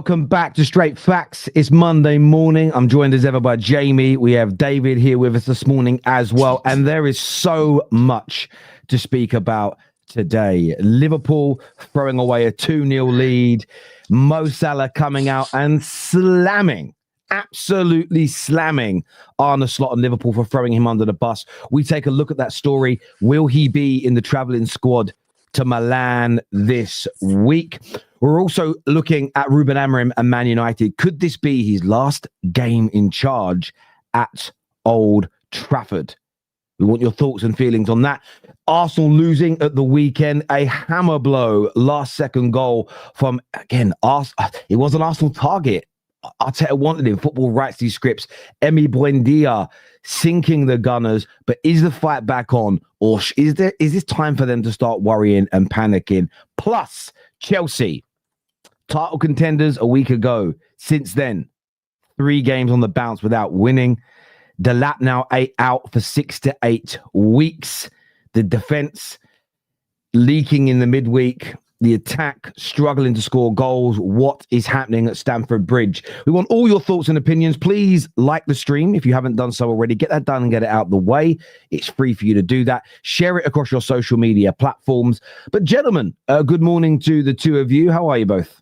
Welcome back to Straight Facts. It's Monday morning. I'm joined as ever by Jamie. We have David here with us this morning as well. And there is so much to speak about today. Liverpool throwing away a 2-0 lead. Mo Salah coming out and absolutely slamming Arne Slot and Liverpool for throwing him under the bus. We take a look at that story. Will he be in the travelling squad to Milan this week? We're also looking at Ruben Amorim and Man United. Could this be his last game in charge at Old Trafford? We want your thoughts and feelings on that. Arsenal losing at the weekend, a hammer blow, last second goal from, again, it was an Arsenal target. Arteta wanted him. Football writes these scripts. Emi Buendia sinking the Gunners, but is the fight back on, or is this time for them to start worrying and panicking? Plus, Chelsea, title contenders a week ago. Since then, 3 games on the bounce without winning. Delap now out for 6 to 8 weeks. The defense leaking in the midweek. The attack struggling to score goals. What is happening at Stamford Bridge? We want all your thoughts and opinions. Please like the stream if you haven't done so already. Get that done and get it out the way. It's free for you to do that. Share it across your social media platforms. But gentlemen, good morning to the two of you. How are you both?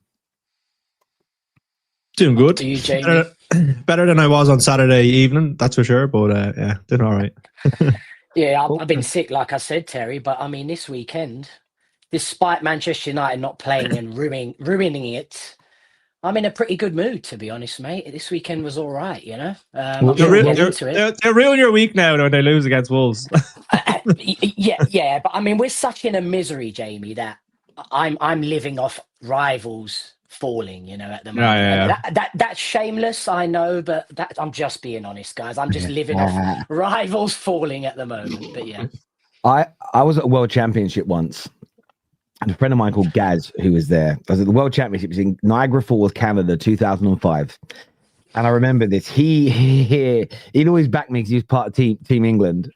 Doing good. You, Jamie? Better than I was on Saturday evening, that's for sure. But yeah, doing all right. Yeah, I've been sick, like I said, Terry. But I mean, this weekend, despite Manchester United not playing and ruining it, I'm in a pretty good mood, to be honest, mate. This weekend was all right, you know. They'll ruin your week now when they lose against Wolves. yeah, but I mean, we're such in a misery, Jamie, that I'm living off rivals falling, you know, at the moment. Yeah. That's shameless, I know, but I'm just being honest, guys. I'm just living off rivals falling at the moment. But yeah, I was at a World Championship once. And a friend of mine called Gaz, who was there, I was at the World Championships in Niagara Falls, Canada, 2005. And I remember this. He'd always back me because he was part of Team England.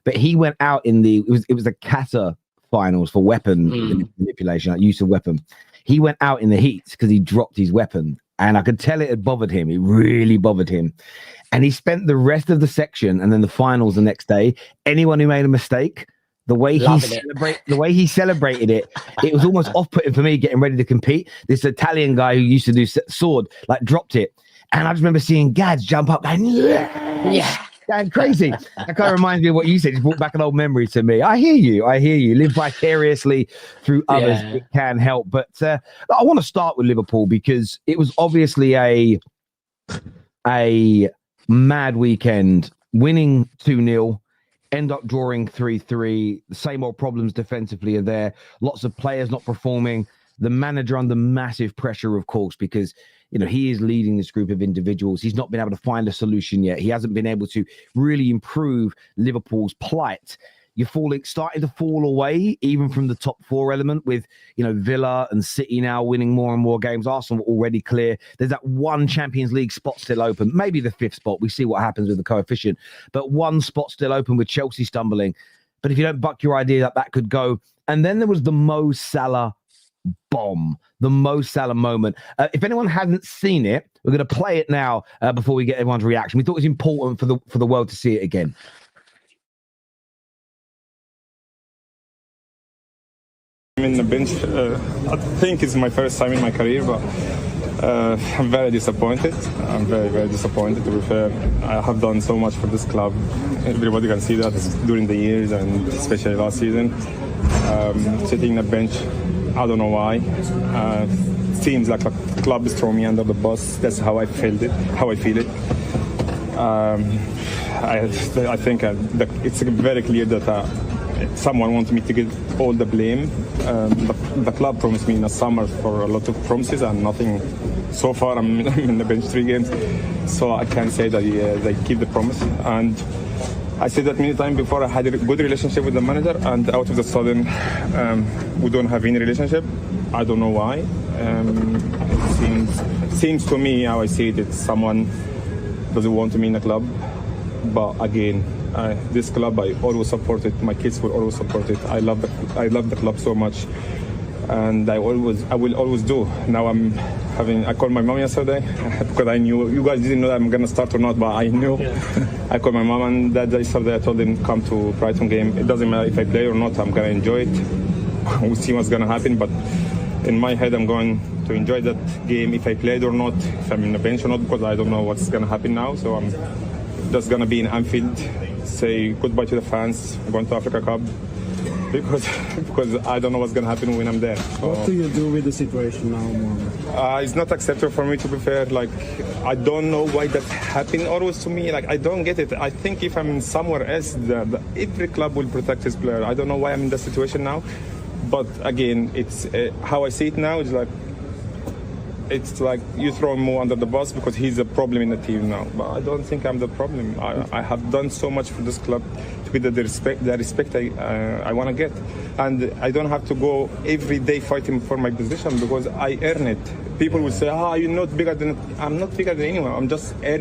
But he went out in it was the Qatar finals for weapon manipulation, like use of weapon. He went out in the heat because he dropped his weapon. And I could tell it had bothered him. It really bothered him. And he spent the rest of the section and then the finals the next day. Anyone who made a mistake, the way he celebrated it, it was almost off-putting for me getting ready to compete. This Italian guy who used to do sword, like, dropped it. And I just remember seeing Gads jump up and going crazy. That kind of reminds me of what you said. It brought back an old memory to me. I hear you. Live vicariously through others. Yeah. It can help. But I want to start with Liverpool because it was obviously a mad weekend. Winning 2-0. End up drawing 3-3. The same old problems defensively are there. Lots of players not performing. The manager under massive pressure, of course, because he is leading this group of individuals. He's not been able to find a solution yet. He hasn't been able to really improve Liverpool's plight. You're starting to fall away, even from the top 4 element with, Villa and City now winning more and more games. Arsenal already clear. There's that one Champions League spot still open, maybe the 5th spot. We see what happens with the coefficient, but one spot still open with Chelsea stumbling. But if you don't buck your idea that could go. And then there was the Mo Salah bomb, the Mo Salah moment. If anyone hasn't seen it, we're going to play it now before we get everyone's reaction. We thought it was important for the world to see it again. I'm in the bench. I think it's my first time in my career, but I'm very disappointed. I'm very, very disappointed, to be fair. I have done so much for this club. Everybody can see that during the years and especially last season. Sitting in the bench, I don't know why. Seems like a club is throwing me under the bus. That's how I feel it. I think it's very clear that someone wants me to get all the blame. The club promised me in the summer for a lot of promises and nothing. So far, I'm in the bench 3 games, so I can't say that they keep the promise. And I said that many times before. I had a good relationship with the manager, and out of the sudden, we don't have any relationship. I don't know why. It seems to me, how I see it, it's someone doesn't want me in the club. But again, this club I always supported. My kids will always support it. I love the club so much. and I will always do. Now I called my mom yesterday because I knew you guys didn't know that I'm gonna start or not, but I knew. Yeah. I called my mom and dad yesterday. I told them come to Brighton game. It doesn't matter if I play or not. I'm gonna enjoy it. We'll see what's gonna happen, but in my head I'm going to enjoy that game if I played or not, if I'm in the bench or not, because I don't know what's gonna happen now. So I'm just gonna be in Anfield, say goodbye to the fans, going to Africa Cup. Because I don't know what's going to happen when I'm there. So, what do you do with the situation now, Mohamed? It's not acceptable for me, to be fair. Like, I don't know why that happened always to me. Like, I don't get it. I think if I'm somewhere else, every club will protect his player. I don't know why I'm in that situation now. But again, it's how I see it now. It's like you throw him more under the bus because he's a problem in the team now. But I don't think I'm the problem. I have done so much for this club to get the respect I want to get. And I don't have to go every day fighting for my position because I earn it. People will say, you're not bigger than... I'm not bigger than anyone.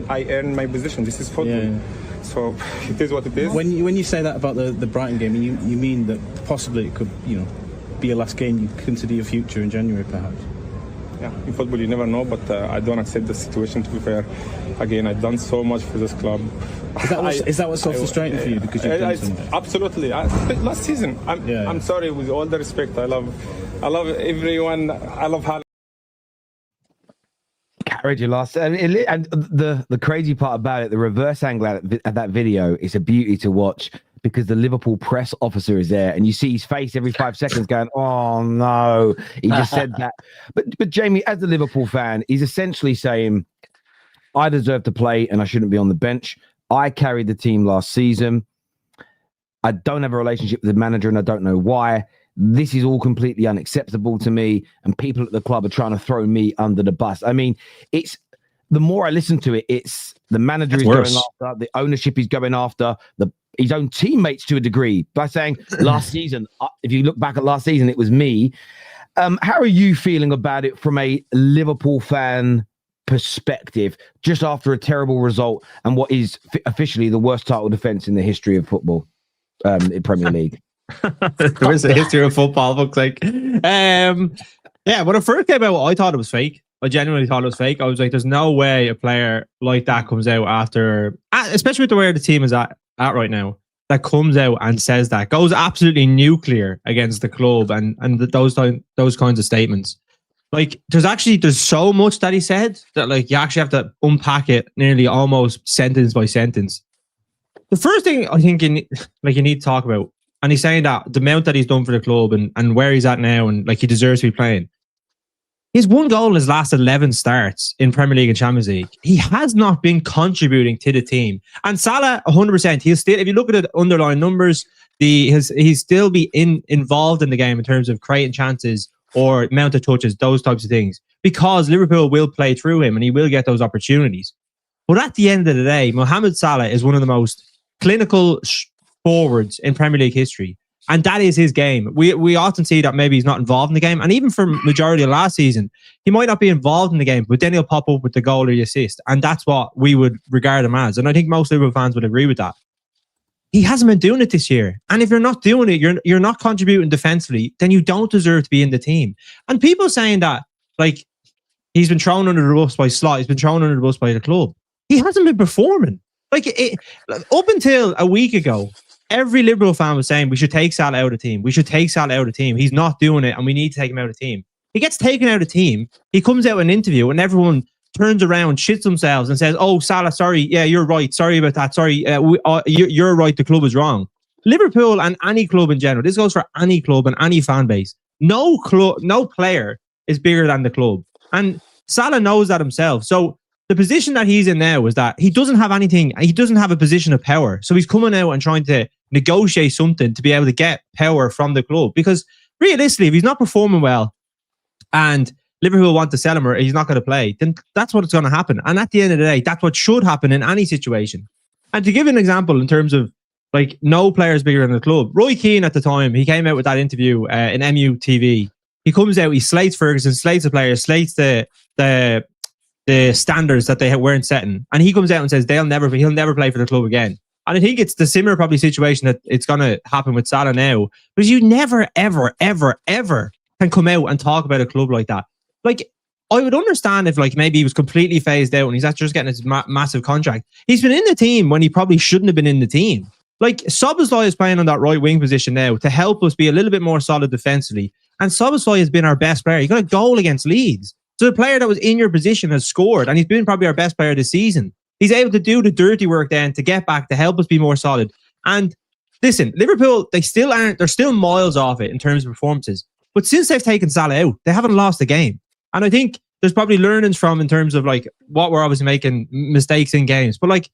I earn my position. This is football. Yeah. So it is what it is. When you say that about the Brighton game, you mean that possibly it could, be a last game you consider your future in January, perhaps? Yeah, in football you never know, but I don't accept the situation, to be fair. Again, I've done so much for this club. Is that what's so frustrating for you? Because you've done so much? Absolutely. Last season, I'm sorry, with all the respect, I love everyone. I love how carried you last, and the crazy part about it, the reverse angle at that video, is a beauty to watch. Because the Liverpool press officer is there and you see his face every 5 seconds going, oh no, he just said that. But Jamie, as a Liverpool fan, he's essentially saying, I deserve to play and I shouldn't be on the bench. I carried the team last season. I don't have a relationship with the manager and I don't know why. This is all completely unacceptable to me. And people at the club are trying to throw me under the bus. I mean, the more I listen to it, it's the manager is going after, the ownership is going after, his own teammates to a degree by saying last season, if you look back at last season, it was me. How are you feeling about it from a Liverpool fan perspective, just after a terrible result and what is officially the worst title defense in the history of football in Premier League? There is a history of football, looks like. When it first came out, I thought it was fake. I genuinely thought it was fake. I was like, there's no way a player like that comes out after, especially with the way the team is at right now, that comes out and says that, goes absolutely nuclear against the club and those kinds of statements. Like, there's so much that he said that, like, you actually have to unpack it nearly almost sentence by sentence. The first thing I think you need to talk about, and he's saying that the amount that he's done for the club and where he's at now, and like he deserves to be playing. He's one goal in his last 11 starts in Premier League and Champions League. He has not been contributing to the team. And Salah, 100%, he'll still, if you look at the underlying numbers, he's still be involved in the game in terms of creating chances or amount of touches, those types of things, because Liverpool will play through him and he will get those opportunities. But at the end of the day, Mohamed Salah is one of the most clinical forwards in Premier League history. And that is his game. We often see that maybe he's not involved in the game. And even for majority of last season, he might not be involved in the game, but then he'll pop up with the goal or the assist. And that's what we would regard him as. And I think most Liverpool fans would agree with that. He hasn't been doing it this year. And if you're not doing it, you're not contributing defensively, then you don't deserve to be in the team. And people saying that, like, he's been thrown under the bus by Slot, he's been thrown under the bus by the club. He hasn't been performing. Like, up until a week ago, every Liverpool fan was saying we should take Salah out of the team. We should take Salah out of the team. He's not doing it and we need to take him out of the team. He gets taken out of the team. He comes out in an interview and everyone turns around, shits themselves and says, oh, Salah, sorry. Yeah, you're right. Sorry about that. Sorry. You're right. The club is wrong. Liverpool and any club in general, this goes for any club and any fan base. No player is bigger than the club. And Salah knows that himself. So the position that he's in now is that he doesn't have anything. He doesn't have a position of power. So he's coming out and trying to negotiate something to be able to get power from the club. Because realistically, if he's not performing well and Liverpool want to sell him or he's not going to play, then that's what's going to happen. And at the end of the day, that's what should happen in any situation. And to give an example in terms of, like, no player is bigger than the club. Roy Keane at the time, he came out with that interview in MU TV. He comes out, he slates Ferguson, slates the players, slates the standards that they weren't setting. And he comes out and says he'll never play for the club again. And I think it's the similar probably situation that it's going to happen with Salah now. Because you never, ever, ever, ever can come out and talk about a club like that. Like, I would understand if like maybe he was completely phased out and he's after just getting his massive contract. He's been in the team when he probably shouldn't have been in the team. Like, Szoboszlai is playing on that right wing position now to help us be a little bit more solid defensively. And Szoboszlai has been our best player. He got a goal against Leeds. So the player that was in your position has scored, and he's been probably our best player this season. He's able to do the dirty work then to get back, to help us be more solid. And listen, Liverpool, they're still miles off it in terms of performances. But since they've taken Salah out, they haven't lost a game. And I think there's probably learnings from in terms of like what we're obviously making mistakes in games. But like,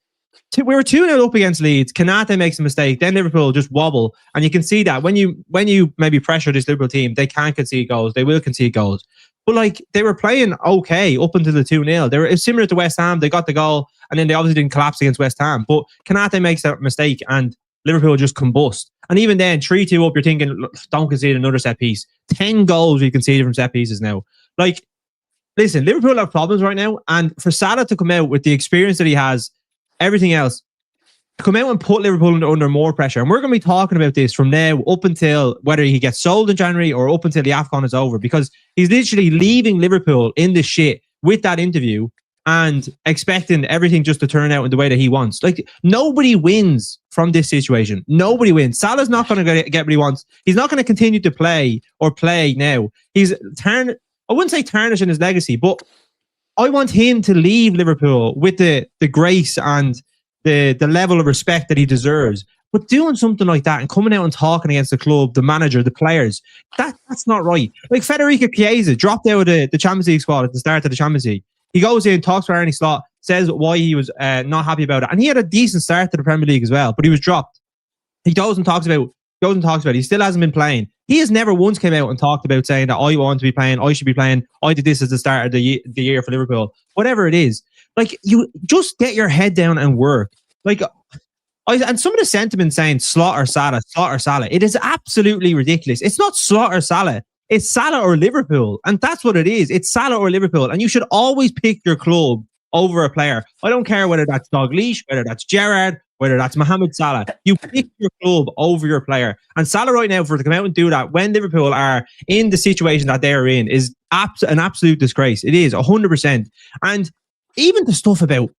we were 2-0 up against Leeds. Kanate makes a mistake. Then Liverpool just wobble. And you can see that when you maybe pressure this Liverpool team, they can concede goals. They will concede goals. But like, they were playing okay up until the 2-0. They were similar to West Ham. They got the goal and then they obviously didn't collapse against West Ham. But Kanate makes that mistake and Liverpool just combust. And even then, 3-2 up, you're thinking, look, don't concede another set piece. 10 goals we conceded from set pieces now. Like, listen, Liverpool have problems right now. And for Salah to come out with the experience that he has, everything else, to come out and put Liverpool under more pressure. And we're going to be talking about this from now up until whether he gets sold in January or up until the AFCON is over, because he's literally leaving Liverpool in the shit with that interview and expecting everything just to turn out in the way that he wants. Like, nobody wins from this situation. Nobody wins. Salah's not going to get what he wants. He's not going to continue to play now. He's I wouldn't say tarnishing his legacy, but I want him to leave Liverpool with the grace and the level of respect that he deserves. But doing something like that and coming out and talking against the club, the manager, the players, that's not right. Like, Federico Chiesa dropped out of the Champions League squad at the start of the Champions League. He goes in, talks to Arne Slot, says why he was not happy about it. And he had a decent start to the Premier League as well, but he was dropped. He goes and talks about it. He still hasn't been playing. He has never once came out and talked about saying that I want to be playing, I should be playing, I did this at the start of the year for Liverpool. Whatever it is. Like, you just get your head down and work. Like, and some of the sentiment saying slaughter Salah. It is absolutely ridiculous. It's not slaughter Salah. It's Salah or Liverpool. And that's what it is. It's Salah or Liverpool. And you should always pick your club over a player. I don't care whether that's Dalglish, whether that's Gerrard, whether that's Mohamed Salah. You pick your club over your player. And Salah right now, for to come out and do that when Liverpool are in the situation that they're in, is an absolute disgrace. It is 100%. And even the stuff about,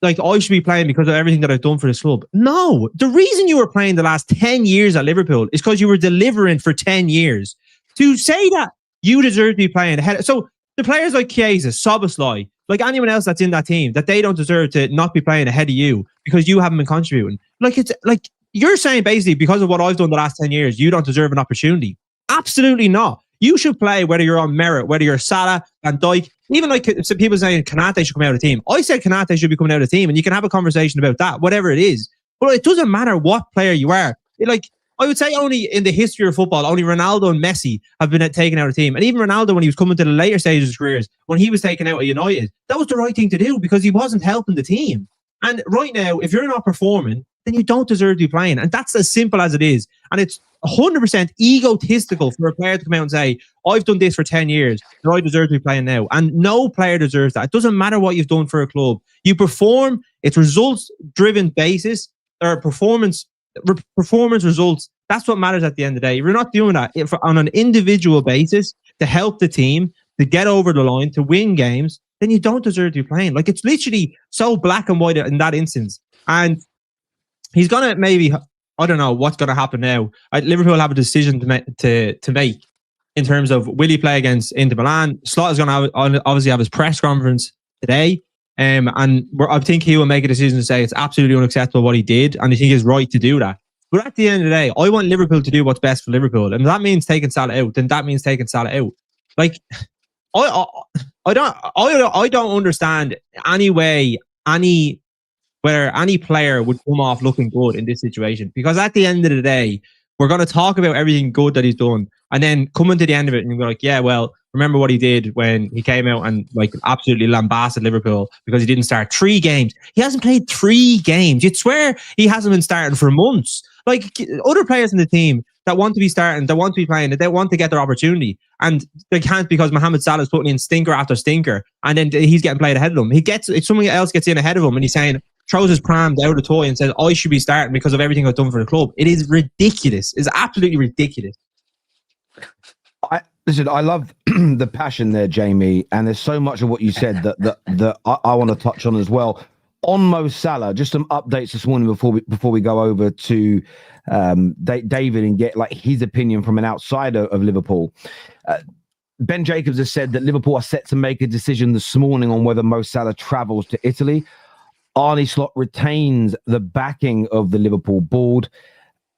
like, I should be playing because of everything that I've done for this club. No, the reason you were playing the last 10 years at Liverpool is because you were delivering for 10 years. To say that you deserve to be playing ahead. So the players like Chiesa, Szoboszlai, like anyone else that's in that team, that they don't deserve to not be playing ahead of you because you haven't been contributing. Like, it's like you're saying basically because of what I've done the last 10 years, you don't deserve an opportunity. Absolutely not. You should play whether you're on merit, whether you're Salah, Van Dijk, even like some people saying Kanate should come out of the team. I said Kanate should be coming out of the team and you can have a conversation about that, whatever it is. But it doesn't matter what player you are. I would say only in the history of football, only Ronaldo and Messi have been taken out of the team. And even Ronaldo, when he was coming to the later stages of his careers, when he was taken out of United, that was the right thing to do because he wasn't helping the team. And right now, if you're not performing, then you don't deserve to be playing. And that's as simple as it is. And it's 100% egotistical for a player to come out and say, I've done this for 10 years, so I deserve to be playing now. And no player deserves that. It doesn't matter what you've done for a club. You perform, it's results-driven basis, or performance results. That's what matters at the end of the day. If you're not doing that on an individual basis to help the team, to get over the line, to win games, then you don't deserve to be playing. Like, it's literally so black and white in that instance. And he's going to maybe, I don't know what's going to happen now. Liverpool have a decision to make in terms of will he play against Inter Milan. Slot is going to obviously have his press conference today. And I think he will make a decision to say it's absolutely unacceptable what he did, and I think he's right to do that. But at the end of the day, I want Liverpool to do what's best for Liverpool, and if that means taking Salah out, then that means taking Salah out. Like, I don't understand whether any player would come off looking good in this situation, because at the end of the day, we're going to talk about everything good that he's done, and then coming to the end of it, and you're like, yeah, well, remember what he did when he came out and like absolutely lambasted Liverpool because he didn't start 3 games. He hasn't played 3 games. You'd swear he hasn't been starting for months. Like, other players in the team that want to be starting, that want to be playing, that they want to get their opportunity, and they can't because Mohamed Salah is putting in stinker after stinker, and then he's getting played ahead of him. If someone else gets in ahead of him and he's saying, throws his prams out of the toy and says, I should be starting because of everything I've done for the club. It is ridiculous. It's absolutely ridiculous. Listen, I love the passion there, Jamie, and there's so much of what you said that I want to touch on as well. On Mo Salah, just some updates this morning before we go over to David and get like his opinion from an outsider of Liverpool. Ben Jacobs has said that Liverpool are set to make a decision this morning on whether Mo Salah travels to Italy. Arne Slot retains the backing of the Liverpool board.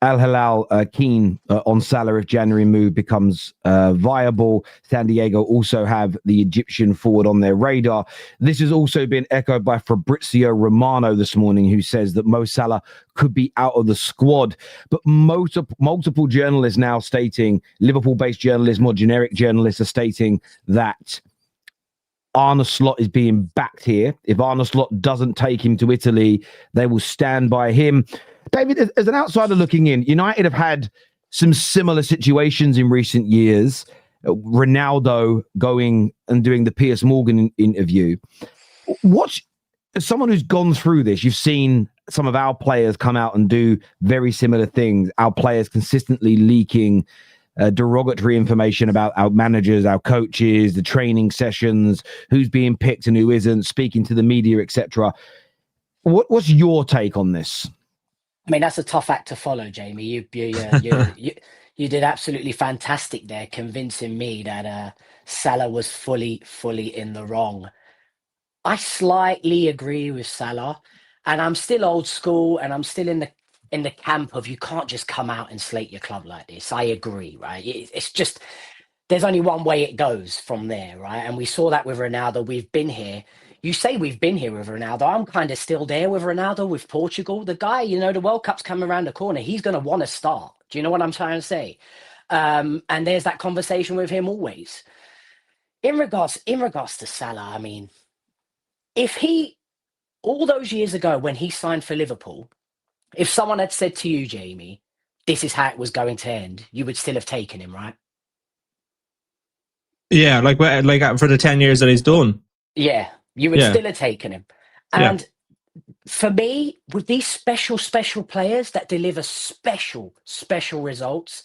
Al Hilal keen on Salah if January move becomes viable. San Diego also have the Egyptian forward on their radar. This has also been echoed by Fabrizio Romano this morning, who says that Mo Salah could be out of the squad. But multiple journalists now stating, Liverpool-based journalists, more generic journalists are stating that Arne Slot is being backed here. If Arne Slot doesn't take him to Italy, they will stand by him. David, as an outsider looking in, United have had some similar situations in recent years. Ronaldo going and doing the Piers Morgan interview. As someone who's gone through this, you've seen some of our players come out and do very similar things. Our players consistently leaking derogatory information about our managers, our coaches, the training sessions, who's being picked and who isn't, speaking to the media, etc. What's your take on this? I mean, that's a tough act to follow, Jamie. You did absolutely fantastic there, convincing me that Salah was fully in the wrong. I slightly agree with Salah, and I'm still old school, and I'm still in the camp of you can't just come out and slate your club like this. I agree, right? It's just there's only one way it goes from there, right? And we saw that with Ronaldo. We've been here. You say we've been here with Ronaldo. I'm kind of still there with Ronaldo, with Portugal. The guy, the World Cup's coming around the corner. He's going to want to start. Do you know what I'm trying to say? And there's that conversation with him always. In regards to Salah, I mean, all those years ago when he signed for Liverpool, if someone had said to you, Jamie, this is how it was going to end, you would still have taken him, right? Yeah, like for the 10 years that he's done. Yeah. You would still have taken him. And for me, with these special players that deliver special results,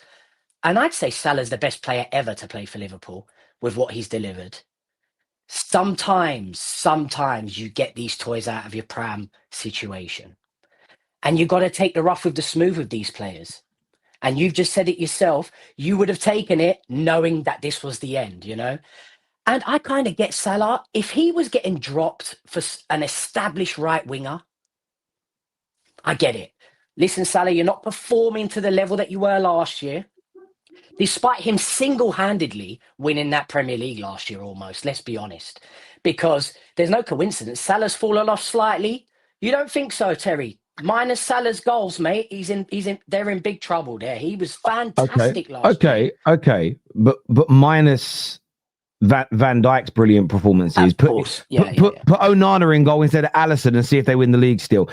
and I'd say Salah's the best player ever to play for Liverpool with what he's delivered. Sometimes you get these toys out of your pram situation. And you've got to take the rough with the smooth with these players. And you've just said it yourself. You would have taken it knowing that this was the end, And I kind of get Salah. If he was getting dropped for an established right winger, I get it. Listen, Salah, you're not performing to the level that you were last year. Despite him single-handedly winning that Premier League last year almost, let's be honest. Because there's no coincidence. Salah's fallen off slightly. You don't think so, Terry? Minus Salah's goals, mate. They're in big trouble there. He was fantastic last year. Okay. But minus Van Dijk's brilliant performances. Put Onana in goal instead of Alisson and see if they win the league still.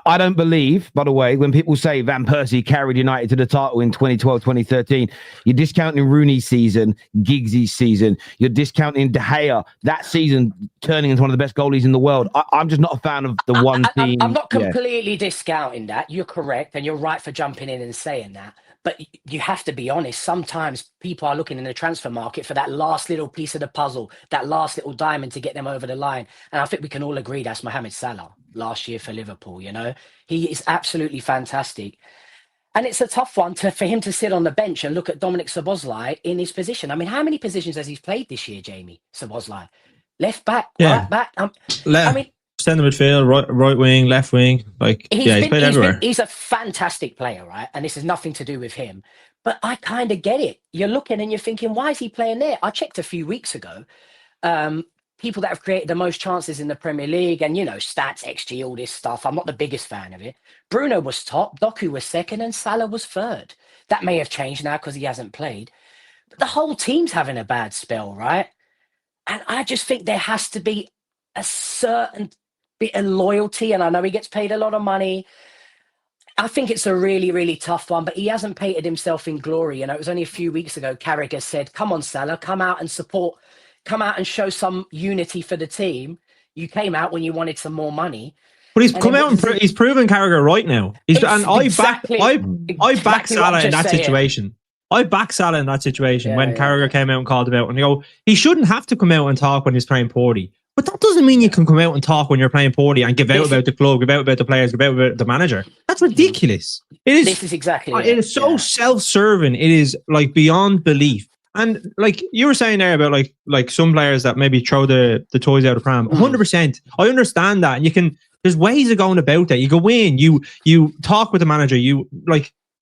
I don't believe, by the way, when people say Van Persie carried United to the title in 2012, 2013, you're discounting Rooney's season, Giggsy's season, you're discounting De Gea, that season turning into one of the best goalies in the world. I'm just not a fan of the one team. I'm not completely discounting that. You're correct, and you're right for jumping in and saying that. But you have to be honest. Sometimes people are looking in the transfer market for that last little piece of the puzzle, that last little diamond to get them over the line. And I think we can all agree that's Mohamed Salah last year for Liverpool. He is absolutely fantastic. And it's a tough one for him to sit on the bench and look at Dominic Szoboszlai in his position. I mean, how many positions has he played this year, Jamie Szoboszlai? Left back, right back. Centre midfield, right wing, left wing. He's played everywhere. He's a fantastic player, right? And this has nothing to do with him. But I kind of get it. You're looking and you're thinking, why is he playing there? I checked a few weeks ago. People that have created the most chances in the Premier League and, stats, XG, all this stuff. I'm not the biggest fan of it. Bruno was top, Doku was second, and Salah was third. That may have changed now because he hasn't played. But the whole team's having a bad spell, right? And I just think there has to be a certain bit of loyalty, and I know he gets paid a lot of money. I think it's a really, really tough one, but he hasn't painted himself in glory. It was only a few weeks ago, Carragher said, come on, Salah, come out and support, come out and show some unity for the team. You came out when you wanted some more money. But he's come out and he's proven Carragher right now. I back Salah in that situation. I back Salah in that situation when Carragher yeah. came out and called him out, and you go, he shouldn't have to come out and talk when he's playing poorly. But that doesn't mean you can come out and talk when you're playing poorly and give out about the club, give out about the players, give out about the manager. That's ridiculous. It is. This is exactly it is so self-serving. It is like beyond belief. And like you were saying there about like some players that maybe throw the toys out of pram. 100%. I understand that, and you can. There's ways of going about that. You go in, you talk with the manager, you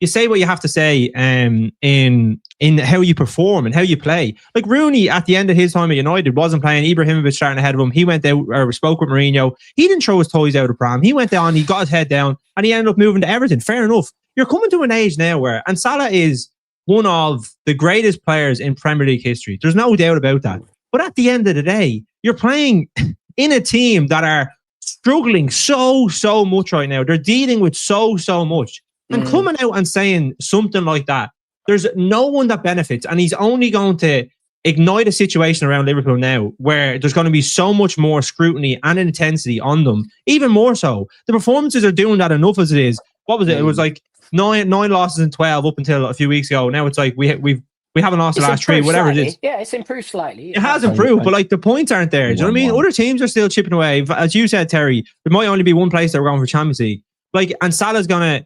say what you have to say in how you perform and how you play. Like Rooney at the end of his time at United wasn't playing. Ibrahimovic starting ahead of him. He went out or spoke with Mourinho. He didn't throw his toys out of pram. He went down, he got his head down, and he ended up moving to Everton. Fair enough. You're coming to an age now where, and Salah is one of the greatest players in Premier League history. There's no doubt about that. But at the end of the day, you're playing in a team that are struggling so much right now. They're dealing with so much. And coming out and saying something like that, there's no one that benefits. And he's only going to ignite a situation around Liverpool now where there's going to be so much more scrutiny and intensity on them. Even more so. The performances are doing that enough as it is. What was it? It was like nine losses in 12 up until a few weeks ago. Now it's like we haven't lost the last 3, whatever slightly. it is. Yeah, it's improved slightly. It has improved, but like the points aren't there. Do you know what I mean? Other teams are still chipping away. As you said, Terry, there might only be one place that we're going for Champions League. Like, and Salah's gonna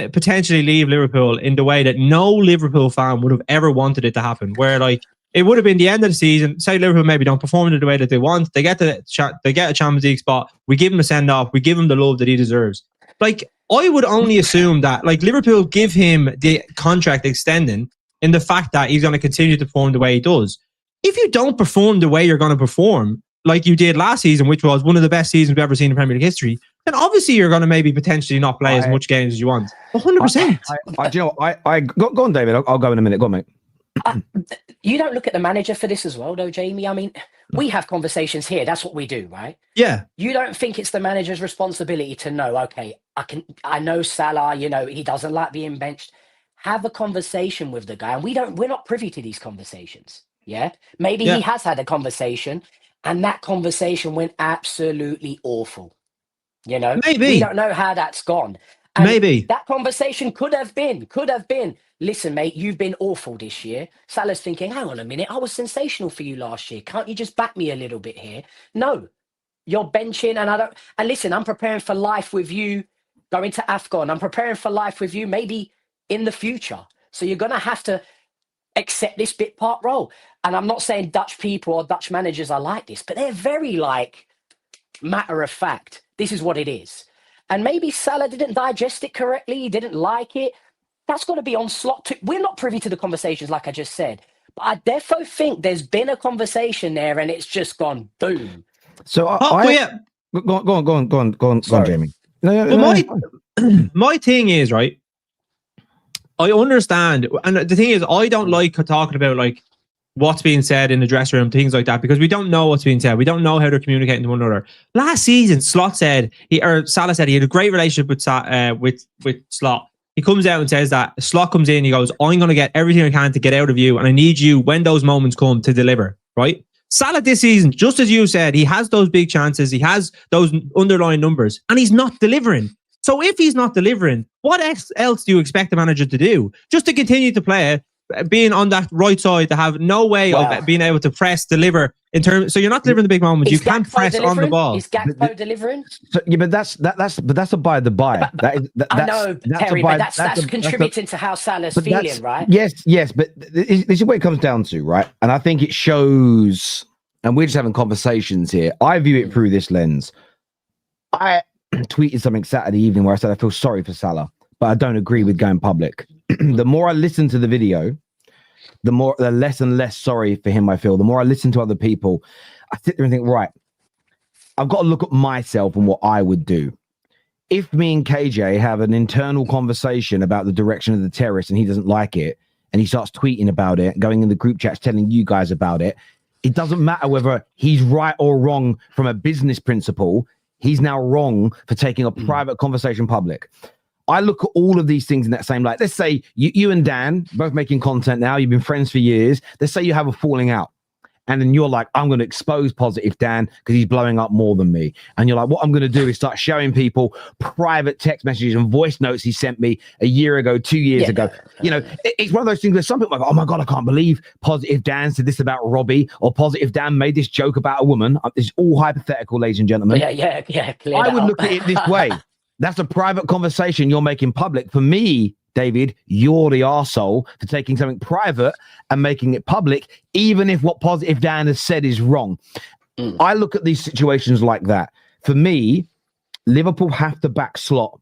potentially leave Liverpool in the way that no Liverpool fan would have ever wanted it to happen. Where like it would have been the end of the season. Say Liverpool maybe don't perform in the way that they want. They get a Champions League spot. We give him a send off. We give him the love that he deserves. Like I would only assume that like Liverpool give him the contract extending in the fact that he's going to continue to perform the way he does. If you don't perform the way you're going to perform, like you did last season, which was one of the best seasons we've ever seen in Premier League history, then obviously you're going to maybe potentially not play as much games as you want. 100%. Do you know what? Go on, David. I'll go in a minute. Go on, mate. You don't look at the manager for this as well, though, Jamie. I mean, we have conversations here. That's what we do, right? Yeah. You don't think it's the manager's responsibility to know, okay, I know Salah, you know, he doesn't like being benched. Have a conversation with the guy. And we're not privy to these conversations. Yeah. Maybe he has had a conversation and that conversation went absolutely awful. You know, maybe we don't know how that's gone. And maybe that conversation could have been, listen, mate, you've been awful this year. Salah's thinking, hang on a minute, I was sensational for you last year. Can't you just back me a little bit here? No, you're benching and listen, I'm preparing for life with you going to AFCON. I'm preparing for life with you maybe in the future. So you're going to have to accept this bit part role. And I'm not saying Dutch people or Dutch managers are like this, but they're very like matter of fact. This is what it is. And maybe Salah didn't digest it correctly. He didn't like it. That's got to be on slot too. We're not privy to the conversations, like I just said. But I defo think there's been a conversation there and it's just gone boom. So go on, Jamie. My thing is, right, I understand. And the thing is, I don't like talking about like what's being said in the dressing room, things like that, because we don't know what's being said. We don't know how they're communicating to one another. Last season, Salah said he had a great relationship with Slot. He comes out and says that Slot comes in, he goes, I'm going to get everything I can to get out of you, and I need you when those moments come to deliver, right? Salah this season, just as you said, he has those big chances, he has those underlying numbers, and he's not delivering. So if he's not delivering, what else do you expect the manager to do? Just to continue to play, being on that right side, to have no way of being able to press, deliver in terms. So you're not delivering the big moments. You can't press on the ball. Is Gakpo delivering? So, yeah, but that's a by the by. I know, Terry, but that's contributing to how Salah's feeling, right? Yes, but this is what it comes down to, right? And I think it shows. And we're just having conversations here. I view it through this lens. I tweeted something Saturday evening where I said I feel sorry for Salah, but I don't agree with going public. The more I listen to the video, the less and less sorry for him I feel. The more I listen to other people, I sit there and think, right, I've got to look at myself and what I would do. If me and KJ have an internal conversation about the direction of the terrace and he doesn't like it, and he starts tweeting about it, going in the group chats, telling you guys about it, it doesn't matter whether he's right or wrong from a business principle. He's now wrong for taking a private conversation public. I look at all of these things in that same light. Let's say you and Dan, both making content now, you've been friends for years. Let's say you have a falling out. And then you're like, I'm going to expose Positive Dan because he's blowing up more than me. And you're like, what I'm going to do is start showing people private text messages and voice notes he sent me a year ago, 2 years ago. You know, it's one of those things where some people are like, oh my God, I can't believe Positive Dan said this about Robbie, or Positive Dan made this joke about a woman. It's all hypothetical, ladies and gentlemen. Yeah. I would look at it this way. That's a private conversation you're making public. For me, David, you're the arsehole for taking something private and making it public, even if what Positive Dan has said is wrong. I look at these situations like that. For me, Liverpool have to back Slot.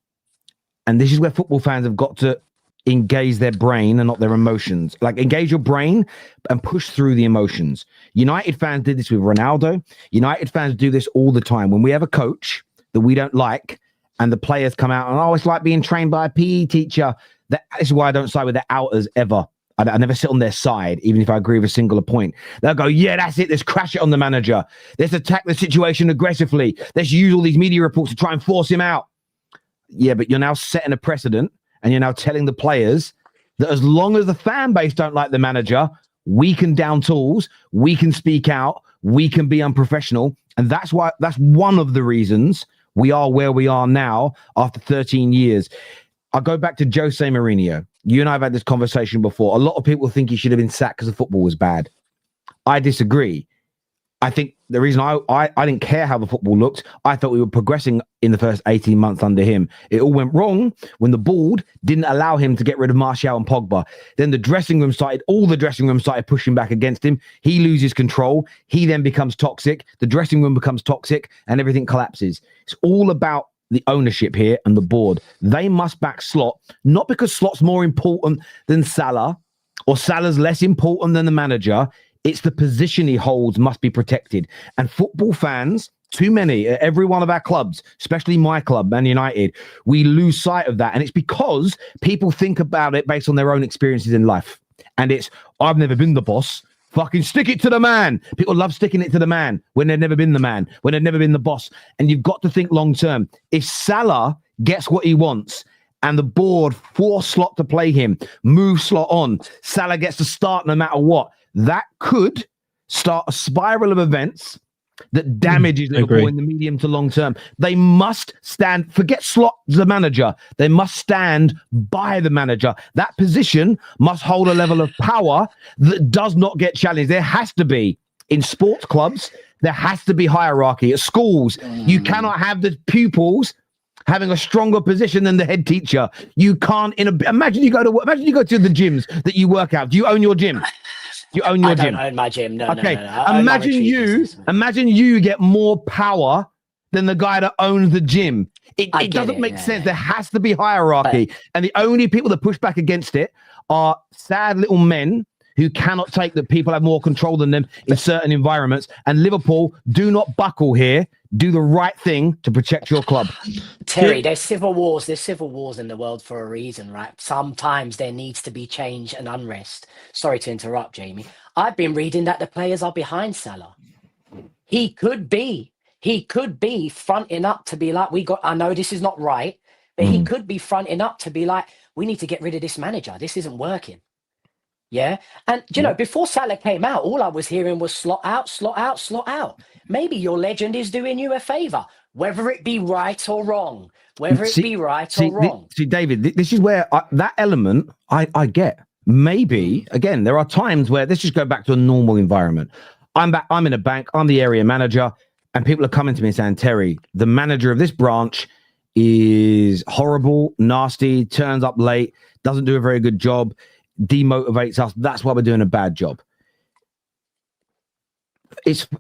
And this is where football fans have got to engage their brain and not their emotions. Like, engage your brain and push through the emotions. United fans did this with Ronaldo. United fans do this all the time. When we have a coach that we don't like and the players come out and, oh, it's like being trained by a PE teacher. That is why I don't side with the outers ever. I never sit on their side, even if I agree with a singular point. They'll go, yeah, that's it. Let's crash it on the manager. Let's attack the situation aggressively. Let's use all these media reports to try and force him out. Yeah, but you're now setting a precedent, and you're now telling the players that as long as the fan base don't like the manager, we can down tools, we can speak out, we can be unprofessional. And that's one of the reasons we are where we are now after 13 years. I'll go back to Jose Mourinho. You and I have had this conversation before. A lot of people think he should have been sacked because the football was bad. I disagree. I think the reason I didn't care how the football looked, I thought we were progressing in the first 18 months under him. It all went wrong when the board didn't allow him to get rid of Martial and Pogba. Then all the dressing room started pushing back against him. He loses control. He then becomes toxic. The dressing room becomes toxic and everything collapses. It's all about the ownership here and the board. They must back Slot, not because Slot's more important than Salah or Salah's less important than the manager. It's the position he holds must be protected. And football fans, too many at every one of our clubs, especially my club, Man United, we lose sight of that. And it's because people think about it based on their own experiences in life. And it's, I've never been the boss. Fucking stick it to the man. People love sticking it to the man when they've never been the man, when they've never been the boss. And you've got to think long term. If Salah gets what he wants and the board force Slot to play him, move Slot on, Salah gets to start no matter what, that could start a spiral of events that damages Liverpool in the medium to long term. They must stand, forget Slot the manager. They must stand by the manager. That position must hold a level of power that does not get challenged. There has to be, in sports clubs, there has to be hierarchy. At schools, you cannot have the pupils having a stronger position than the head teacher. You can't, imagine you go to the gyms that you work out. Do you own your gym? You own your gym. I don't own my gym. No, okay. no. Imagine you get more power than the guy that owns the gym. It doesn't make sense. There has to be hierarchy. And the only people that push back against it are sad little men who cannot take that people have more control than them in certain environments. And Liverpool, do not buckle here. Do the right thing to protect your club. Terry, there's civil wars. There's civil wars in the world for a reason, right? Sometimes there needs to be change and unrest. Sorry to interrupt, Jamie. I've been reading that the players are behind Salah. He could be fronting up to be like, I know this is not right, but he could be fronting up to be like, we need to get rid of this manager. This isn't working. Yeah. And, you know, before Salah came out, all I was hearing was slot out, slot out, slot out. Maybe your legend is doing you a favor, whether it be right or wrong, See, David, this is where that element I get. Maybe, again, there are times where, let's just go back to a normal environment. I'm in a bank, I'm the area manager, and people are coming to me saying, Terry, the manager of this branch is horrible, nasty, turns up late, doesn't do a very good job, demotivates us. That's why we're doing a bad job.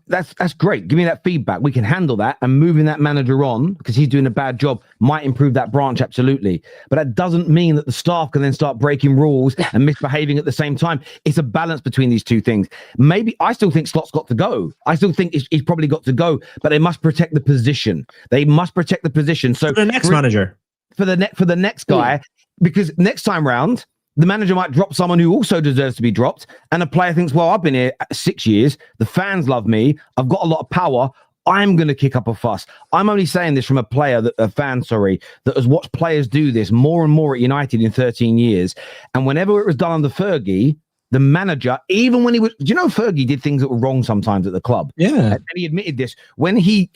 That's great. Give me that feedback. We can handle that, and moving that manager on because he's doing a bad job might improve that branch, absolutely. But that doesn't mean that the staff can then start breaking rules and misbehaving at the same time. It's a balance between these two things. Maybe I still think Slot's got to go. I still think he's probably got to go, but they must protect the position. They must protect the position. So for the next manager, for the next guy, because next time round, the manager might drop someone who also deserves to be dropped. And a player thinks, well, I've been here 6 years. The fans love me. I've got a lot of power. I'm going to kick up a fuss. I'm only saying this from a fan, that has watched players do this more and more at United in 13 years. And whenever it was done under Fergie, the manager, even when he was, do you know, Fergie did things that were wrong sometimes at the club. Yeah. And he admitted this when he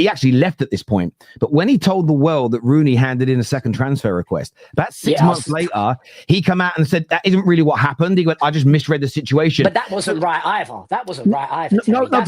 actually left at this point. But when he told the world that Rooney handed in a second transfer request, about 6 months later, he come out and said, that isn't really what happened. He went, I just misread the situation. But that wasn't right either. That wasn't right either. No, but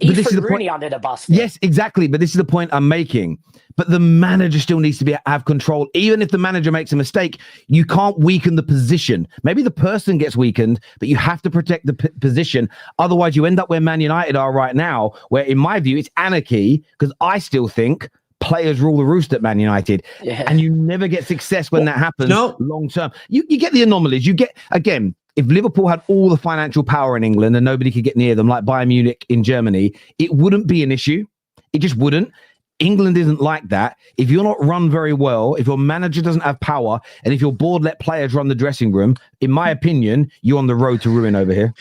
this is the Rooney point. under the bus. There. Yes, exactly. But this is the point I'm making. But the manager still needs to have control. Even if the manager makes a mistake, you can't weaken the position. Maybe the person gets weakened, but you have to protect the position. Otherwise, you end up where Man United are right now, where in my view, it's anarchy, because I still think players rule the roost at Man United. Yeah. And you never get success when that happens long term. You get the anomalies. You get, again, if Liverpool had all the financial power in England and nobody could get near them, like Bayern Munich in Germany, it wouldn't be an issue. It just wouldn't. England isn't like that. If you're not run very well, if your manager doesn't have power, and if your board let players run the dressing room, in my opinion, you're on the road to ruin over here.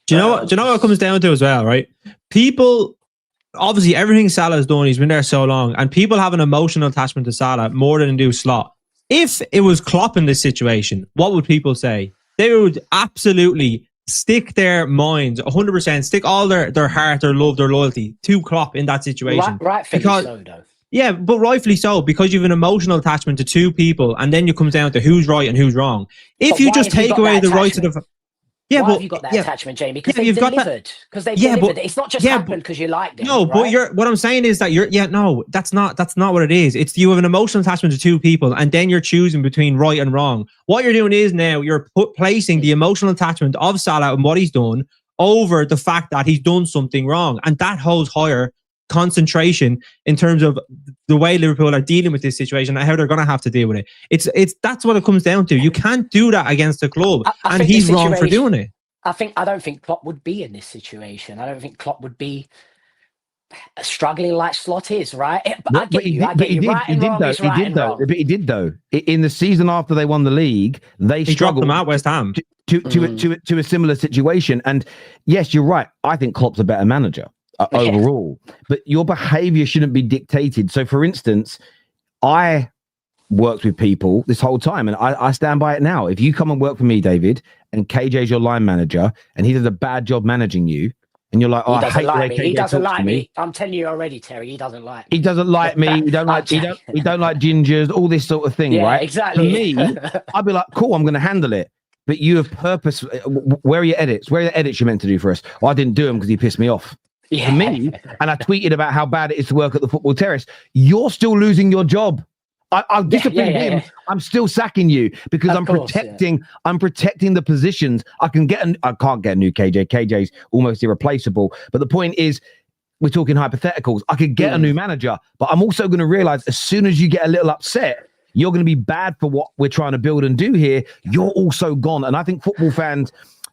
Do you know what it comes down to as well, right? People, obviously, everything Salah's done, he's been there so long, and people have an emotional attachment to Salah more than do Slot. If it was Klopp in this situation, what would people say? They would absolutely stick their minds 100%, stick all their heart, their love, their loyalty to Klopp in that situation. Rightfully so, though. Yeah, but rightfully so, because you have an emotional attachment to two people, and then you come down to who's right and who's wrong. If you just take away the rights of the... Yeah, why have you got that attachment, Jamie? Because they've delivered. Because they've delivered. It's not just happened because you like them. No, right? but what I'm saying is that that's not what it is. It's you have an emotional attachment to two people, and then you're choosing between right and wrong. What you're doing is now you're placing the emotional attachment of Salah and what he's done over the fact that he's done something wrong, and that holds higher concentration in terms of the way Liverpool are dealing with this situation and how they're going to have to deal with it. It's that's what it comes down to. You can't do that against the club, and he's wrong for doing it. I don't think Klopp would be in this situation. I don't think Klopp would be struggling like Slot is, right? But he did though. In the season after they won the league, he struggled them out West Ham to a similar situation. And yes, you're right. I think Klopp's a better manager. Overall, but your behavior shouldn't be dictated. So, for instance, I worked with people this whole time, and I stand by it now. If you come and work for me, David, and KJ's your line manager, and he does a bad job managing you, and you're like, oh, I hate the way KJ he doesn't like me. I'm telling you already, Terry. He doesn't like me. He doesn't like me. He don't like gingers. All this sort of thing, right? Exactly. For me, I'd be like, cool, I'm going to handle it. But you have purpose. Where are your edits? Where are the edits you're meant to do for us? Oh, I didn't do them because he pissed me off. Yeah. For me, and I tweeted about how bad it is to work at the Football Terrace. You're still losing your job. I'll discipline him. Yeah. I'm still sacking you because I'm protecting the positions. I can't get a new KJ. KJ's almost irreplaceable. But the point is, we're talking hypotheticals. I could get a new manager, but I'm also going to realize as soon as you get a little upset, you're going to be bad for what we're trying to build and do here. You're also gone. And I think football fans,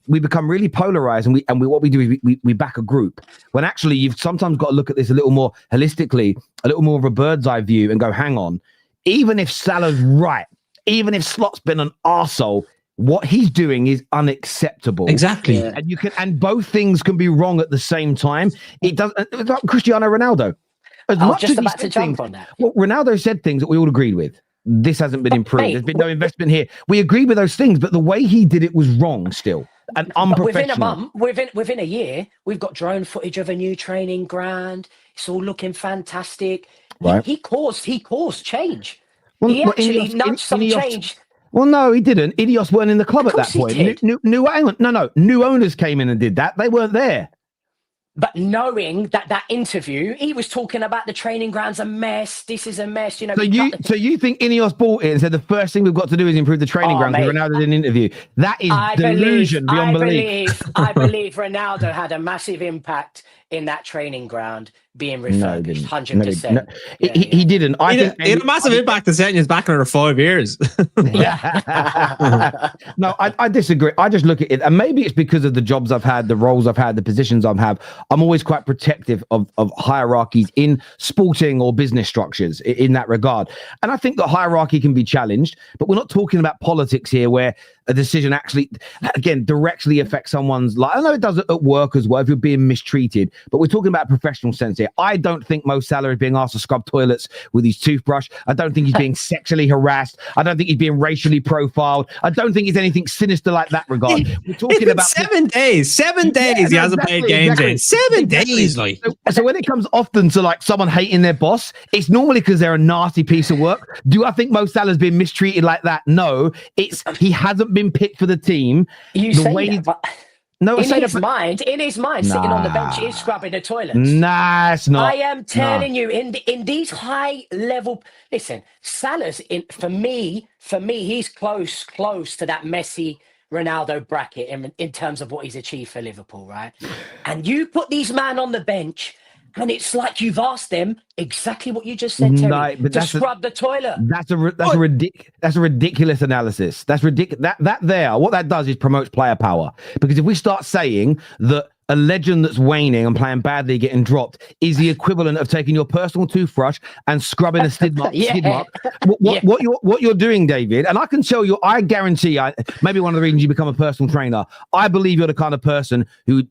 we become really polarized, and what we do is we back a group, when actually you've sometimes got to look at this a little more holistically, a little more of a bird's eye view, and go, hang on, even if Salah's right, even if Slot's been an arsehole, what he's doing is unacceptable. Exactly. Yeah. And both things can be wrong at the same time. It does. It's like Cristiano Ronaldo. I was just about to jump on that. Well, Ronaldo said things that we all agreed with. This hasn't been improved. There's been no investment here. We agreed with those things, but the way he did it was wrong still. And unprofessional. Within a year, we've got drone footage of a new training ground. It's all looking fantastic. Right. He caused change. He actually nudged some change. Well, no, he didn't. Ineos weren't in the club at that point. New owners came in and did that. They weren't there. But knowing that interview, he was talking about the training ground's a mess. This is a mess, you know. So you think Ineos bought it and said the first thing we've got to do is improve the training ground because Ronaldo did an interview? That is delusion beyond belief. I believe Ronaldo had a massive impact in that training ground being refurbished, 100%. He didn't. He had a massive impact in setting his back another 5 years. No, I disagree. I just look at it, and maybe it's because of the jobs I've had, the roles I've had, the positions I've had. I'm always quite protective of hierarchies in sporting or business structures in that regard. And I think that hierarchy can be challenged, but we're not talking about politics here where a decision actually, again, directly affects someone's life. I know it does at work as well if you're being mistreated, but we're talking about a professional sense here. I don't think Mo Salah is being asked to scrub toilets with his toothbrush. I don't think he's being sexually harassed. I don't think he's being racially profiled. I don't think it's anything sinister like that regard. We're talking about 7 days. 7 days he hasn't played games in. 7 days, like. So when it comes often to like someone hating their boss, it's normally because they're a nasty piece of work. Do I think Mo Salah's been mistreated like that? No, it's he hasn't been picked for the team. You the say way that, but no, in his mind, sitting on the bench, is scrubbing the toilets. Nah, it's not. I am telling you, in these high level, listen, Salah's for me, he's close to that Messi, Ronaldo bracket in terms of what he's achieved for Liverpool, right? And you put these men on the bench, and it's like you've asked them exactly what you just said, Terry, to scrub the toilet. That's a ridiculous analysis. That's ridiculous. What that does is promotes player power. Because if we start saying that a legend that's waning and playing badly getting dropped is the equivalent of taking your personal toothbrush and scrubbing a skid mark. What you're doing, David, and I can tell you, I guarantee, maybe one of the reasons you become a personal trainer, I believe you're the kind of person who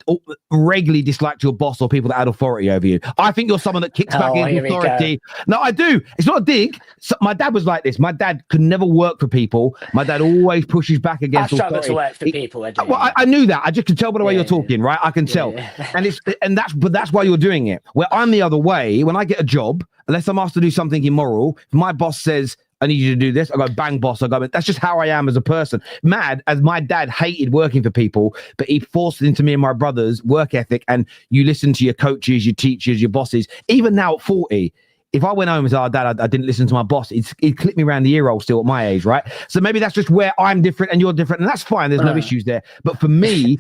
regularly dislikes your boss or people that had authority over you. I think you're someone that kicks back into authority. No, I do. It's not a dig. So my dad was like this. My dad could never work for people. My dad always pushes back against authority. I struggle to work for people. I knew that. I just could tell by the way you're talking, right? I can tell. And that's why you're doing it. Where I'm the other way. When I get a job, unless I'm asked to do something immoral, if my boss says I need you to do this, I go, bang, boss. I go, that's just how I am as a person. Mad as my dad hated working for people, but he forced into me and my brothers work ethic. And you listen to your coaches, your teachers, your bosses. Even now at 40, if I went home and said, oh, Dad, I didn't listen to my boss, he'd clip me around the ear hole still at my age, right? So maybe that's just where I'm different and you're different, and that's fine. There's no issues there. But for me,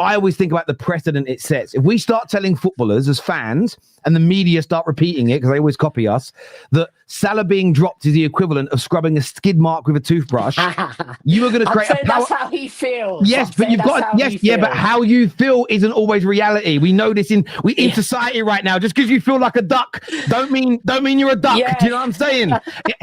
I always think about the precedent it sets. If we start telling footballers as fans, and the media start repeating it because they always copy us, that Salah being dropped is the equivalent of scrubbing a skid mark with a toothbrush, you are going to create a power. That's how he feels. Yes, but you've got but how you feel isn't always reality. We know this in society right now. Just because you feel like a duck, don't mean you're a duck. Do you know what I'm saying?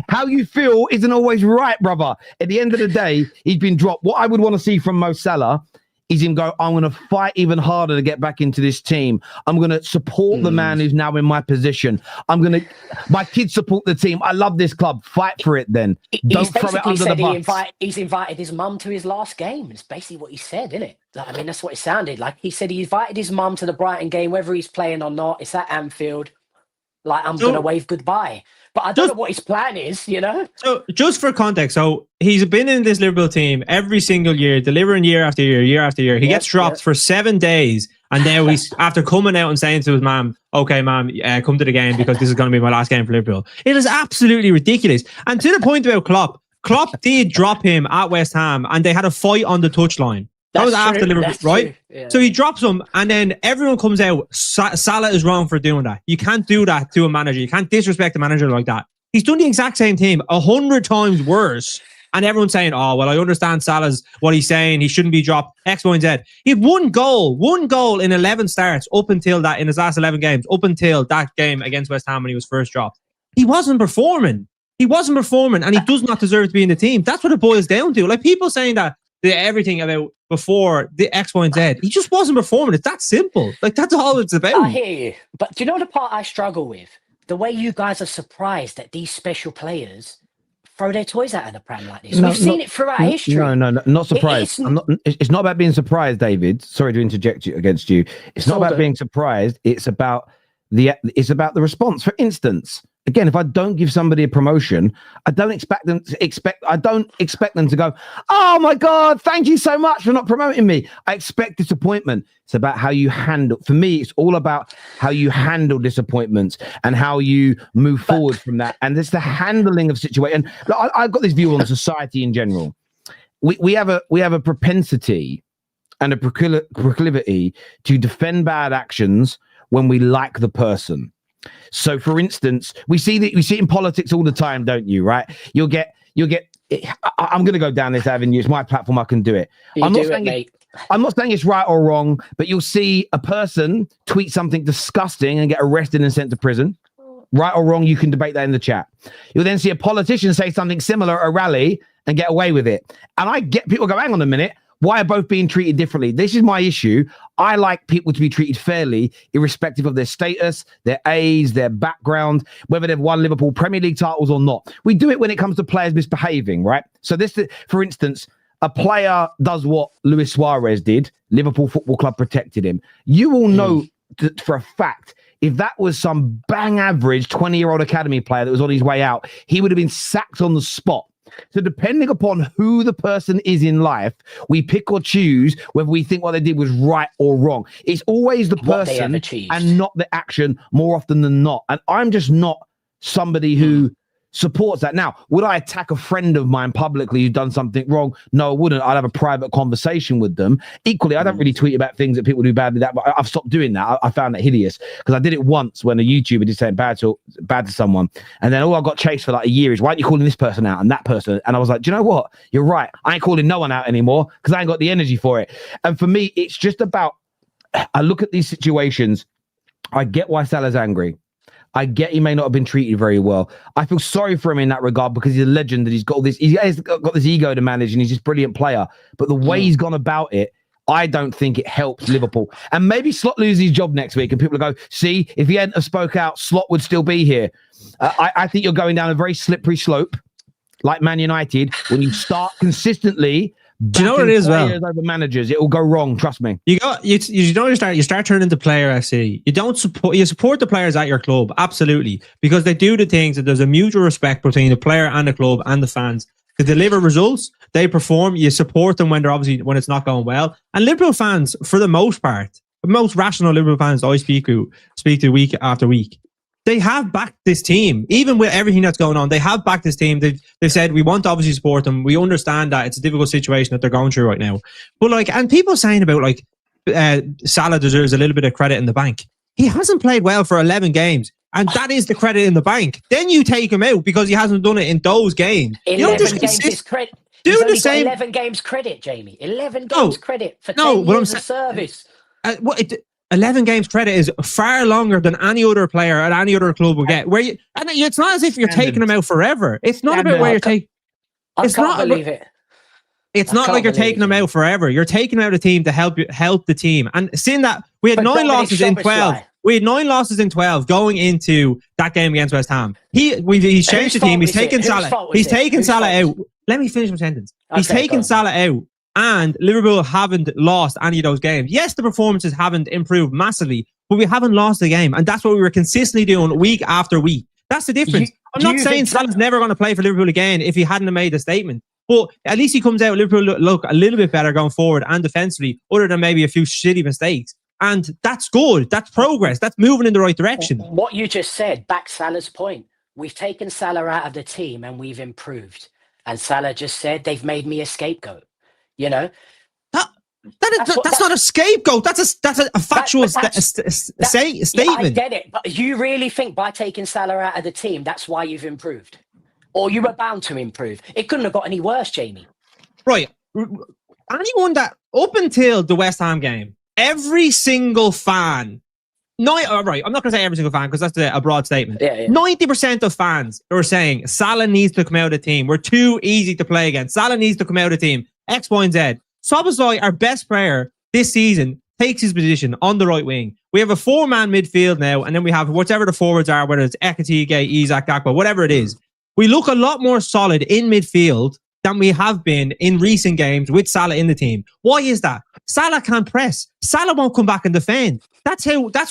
How you feel isn't always right, brother. At the end of the day, he's been dropped. What I would want to see from Mo Salah is him go, I'm going to fight even harder to get back into this team. I'm going to support the man who's now in my position. My kids support the team. I love this club. Fight for it then. Don't throw it under the bus. He's invited his mum to his last game. It's basically what he said, isn't it? I mean, that's what it sounded like. He said he invited his mum to the Brighton game, whether he's playing or not. It's at Anfield. Like, I'm going to wave goodbye. But I don't know what his plan is, you know? So just for context, so he's been in this Liverpool team every single year, delivering year after year. He gets dropped for 7 days. And now he's, after coming out and saying to his mum, okay, mum, come to the game because this is going to be my last game for Liverpool. It is absolutely ridiculous. And to the point about Klopp did drop him at West Ham and they had a fight on the touchline. That was after Liverpool, right? Yeah. So he drops him, and then everyone comes out. Salah is wrong for doing that. You can't do that to a manager. You can't disrespect a manager like that. He's done the exact same thing, 100 times worse. And everyone's saying, oh, well, I understand Salah's what he's saying. He shouldn't be dropped, X, Y, and Z. He had one goal in 11 starts up until that, in his last 11 games, up until that game against West Ham when he was first dropped. He wasn't performing. And he does not deserve to be in the team. That's what it boils down to. Like, people saying that everything about before the X, Y, and Z. He just wasn't performing. It's that simple. Like, that's all it's about. I hear you. But do you know the part I struggle with? The way you guys are surprised that these special players throw their toys out of the pram like this. We've seen it throughout history. No, not surprised. It's not about being surprised, David. Sorry to interject against you. It's not about being surprised. It's about the response. For instance, again, if I don't give somebody a promotion, I don't expect them to go, oh my God, thank you so much for not promoting me. I expect disappointment. It's about how you handle. For me, it's all about how you handle disappointments and how you move forward from that. And it's the handling of situation. I've got this view on society in general. We have a propensity and a proclivity to defend bad actions when we like the person. So, for instance, we see it in politics all the time, don't you? Right? You'll get. I'm going to go down this avenue. It's my platform. I can do it. I'm not saying it's right or wrong, but you'll see a person tweet something disgusting and get arrested and sent to prison. Right or wrong, you can debate that in the chat. You'll then see a politician say something similar at a rally and get away with it. And I get people go, hang on a minute, why are both being treated differently? This is my issue. I like people to be treated fairly, irrespective of their status, their age, their background, whether they've won Liverpool Premier League titles or not. We do it when it comes to players misbehaving, right? So this, for instance, a player does what Luis Suarez did. Liverpool Football Club protected him. You all know that for a fact, if that was some bang average 20-year-old academy player that was on his way out, he would have been sacked on the spot. So depending upon who the person is in life, we pick or choose whether we think what they did was right or wrong. It's always the person and not the action more often than not. And I'm just not somebody who supports that. Now, would I attack a friend of mine publicly who's done something wrong? No, I wouldn't. I'd have a private conversation with them. Equally, I don't really tweet about things that people do badly. But I've stopped doing that. I found that hideous because I did it once when a YouTuber did something bad to someone, and then all I got chased for like a year is, why aren't you calling this person out and that person? And I was like, do you know what? You're right. I ain't calling no one out anymore because I ain't got the energy for it. And for me, it's just about, I look at these situations. I get why Salah's angry. I get he may not have been treated very well. I feel sorry for him in that regard because he's a legend, that he's got this ego to manage and he's just a brilliant player. But the way he's gone about it, I don't think it helps Liverpool. And maybe Slot loses his job next week and people will go, see, if he hadn't have spoke out, Slot would still be here. I think you're going down a very slippery slope, like Man United. When you start consistently, do you know what it is? Well, over managers, it will go wrong. Trust me. You start turning into player FC. You support the players at your club, absolutely, because they do the things that there's a mutual respect between the player and the club and the fans to deliver results. They perform. You support them when it's not going well. And Liverpool fans, for the most part, the most rational Liverpool fans I speak to week after week, they have backed this team, even with everything that's going on. They have backed this team. They've said, we want to obviously support them. We understand that it's a difficult situation that they're going through right now. But and people saying about Salah deserves a little bit of credit in the bank. He hasn't played well for 11 games. And that is the credit in the bank. Then you take him out because he hasn't done it in those games. 11 games is credit. Do the same. 11 games credit, Jamie. 11 games credit for 10 years of service. 11 games credit is far longer than any other player at any other club will get. It's not as if you're taking them out forever. It's not about where you're taking. I can't believe it. It's not like you're taking them out forever. You're taking out a team to help the team. And seeing that we had 9 losses in 12. We had 9 losses in 12 going into that game against West Ham. He's changed the team. He's taken Salah. He's taken Salah out. Let me finish my sentence. He's taken Salah out. And Liverpool haven't lost any of those games. Yes, the performances haven't improved massively, but we haven't lost the game. And that's what we were consistently doing week after week. That's the difference. I'm not saying Salah's never going to play for Liverpool again if he hadn't made a statement. But at least he comes out, Liverpool look a little bit better going forward and defensively, other than maybe a few shitty mistakes. And that's good. That's progress. That's moving in the right direction. What you just said, back Salah's point. We've taken Salah out of the team and we've improved. And Salah just said, they've made me a scapegoat. You know, that's not a scapegoat. That's a factual statement. Yeah, I get it, but you really think by taking Salah out of the team, that's why you've improved, or you were bound to improve? It couldn't have got any worse, Jamie. Right. Anyone that up until the West Ham game, every single fan. I'm not going to say every single fan because that's a broad statement. 90% of fans are saying Salah needs to come out of the team. We're too easy to play against. Salah needs to come out of the team. X, Y, and Z. Szoboszlai, our best player this season, takes his position on the right wing. We have a 4-man midfield now, and then we have whatever the forwards are, whether it's Ekitike, Isak, Gakpo, whatever it is. We look a lot more solid in midfield than we have been in recent games with Salah in the team. Why is that? Salah can't press. Salah won't come back and defend. That's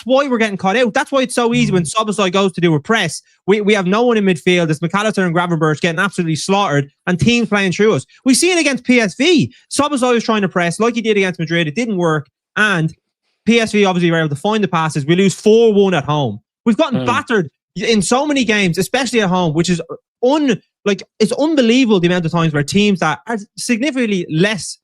why we're getting caught out. That's why it's so easy when Szoboszlai goes to do a press. We have no one in midfield. It's McAllister and Gravenberch getting absolutely slaughtered and teams playing through us. We see it against PSV. Szoboszlai was trying to press like he did against Madrid. It didn't work. And PSV obviously were able to find the passes. We lose 4-1 at home. We've gotten battered in so many games, especially at home, which is it's unbelievable the amount of times where teams that are significantly less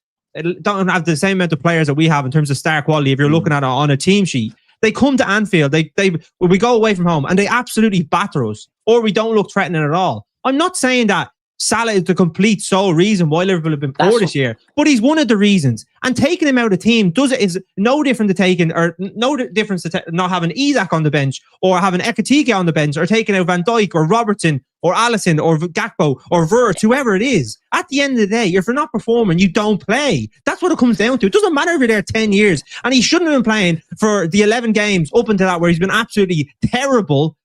don't have the same amount of players that we have in terms of star quality. If you're looking at it on a team sheet, they we go away from home and they absolutely batter us, or we don't look threatening at all. I'm not saying that Salah is the complete sole reason why Liverpool have been poor this year. But he's one of the reasons. And taking him out of the team is no different to not having Isak on the bench, or having Ekitike on the bench, or taking out Van Dijk or Robertson or Alisson or Gakpo or Wirtz, whoever it is. At the end of the day, if you're not performing, you don't play. That's what it comes down to. It doesn't matter if you're there 10 years. And he shouldn't have been playing for the 11 games up until that, where he's been absolutely terrible.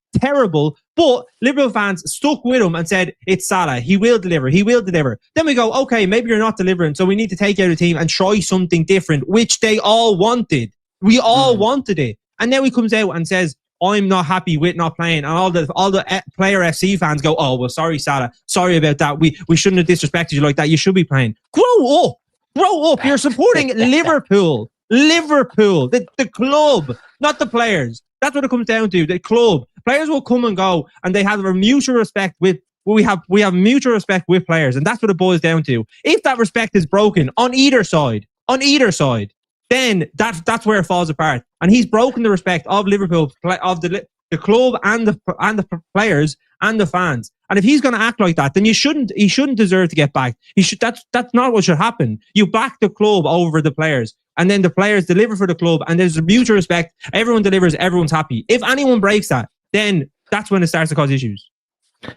But Liverpool fans stuck with him and said, it's Salah. He will deliver. Then we go, okay, maybe you're not delivering, so we need to take you out of the team and try something different, which they all wanted. We all wanted it. And now he comes out and says, I'm not happy with not playing. And all the player FC fans go, oh, well, sorry, Salah. Sorry about that. We shouldn't have disrespected you like that. You should be playing. Grow up. You're supporting Liverpool. The club, not the players. That's what it comes down to. The club. Players will come and go, and they have a mutual respect with. We have mutual respect with players, and that's what it boils down to. If that respect is broken on either side, then that's where it falls apart. And he's broken the respect of Liverpool, of the club, and the players and the fans. And if he's going to act like that, then he shouldn't deserve to get back. That's not what should happen. You back the club over the players, and then the players deliver for the club, and there's a mutual respect. Everyone delivers, everyone's happy. If anyone breaks that, then that's when it starts to cause issues.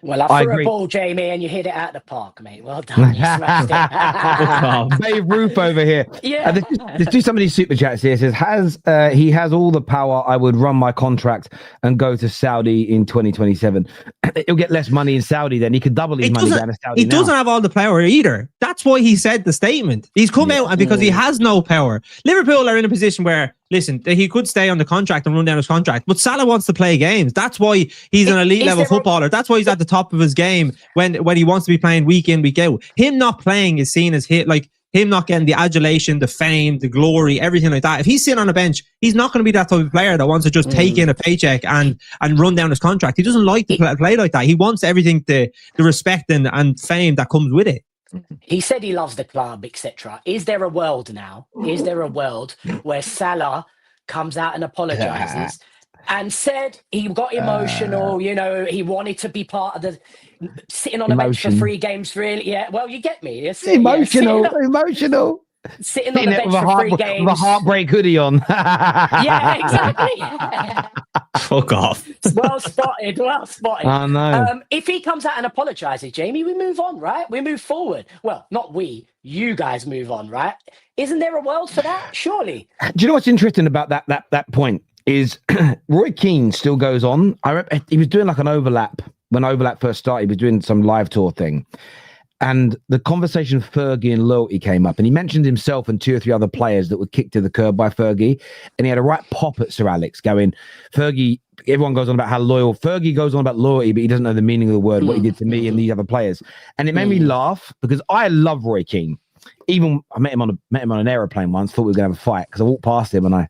Well, I threw a ball, Jamie, and you hit it out of the park, mate. Well done. You smashed it. Babe Ruth over here. Yeah. Let's do some of these super chats here. It says, he has all the power. I would run my contract and go to Saudi in 2027. He'll get less money in Saudi then. He could double his money down to Saudi. He doesn't have all the power either. That's why he said the statement. He's come out, and because he has no power. Liverpool are in a position where, listen, he could stay on the contract and run down his contract, but Salah wants to play games. That's why he's an elite level footballer. That's why he's at the top of his game when he wants to be playing week in, week out. Him not playing is seen as him not getting the adulation, the fame, the glory, everything like that. If he's sitting on a bench, he's not going to be that type of player that wants to just take in a paycheck and run down his contract. He doesn't like to play like that. He wants everything, the respect and fame that comes with it. He said he loves the club, etc. Is there a world now? Is there a world where Salah comes out and apologizes and said he got emotional, he wanted to be part of the sitting on the bench for 3 games, really? Yeah, well, you get me. Emotional. Sitting on the bench for 3 games. With a heartbreak hoodie on. Yeah, exactly. Fuck off. Well spotted. I know. If he comes out and apologizes, Jamie, we move on, right? We move forward. Well, not we. You guys move on, right? Isn't there a world for that? Surely. Do you know what's interesting about that point is Roy Keane still goes on. I remember he was doing like an overlap. When Overlap first started, he was doing some live tour thing. And the conversation of Fergie and loyalty came up. And he mentioned himself and 2 or 3 other players that were kicked to the curb by Fergie. And he had a right pop at Sir Alex going, Fergie, everyone goes on about how loyal. Fergie goes on about loyalty, but he doesn't know the meaning of the word, what he did to me and these other players. And it made me laugh because I love Roy Keane. Even I met him on an aeroplane once, thought we were going to have a fight because I walked past him and I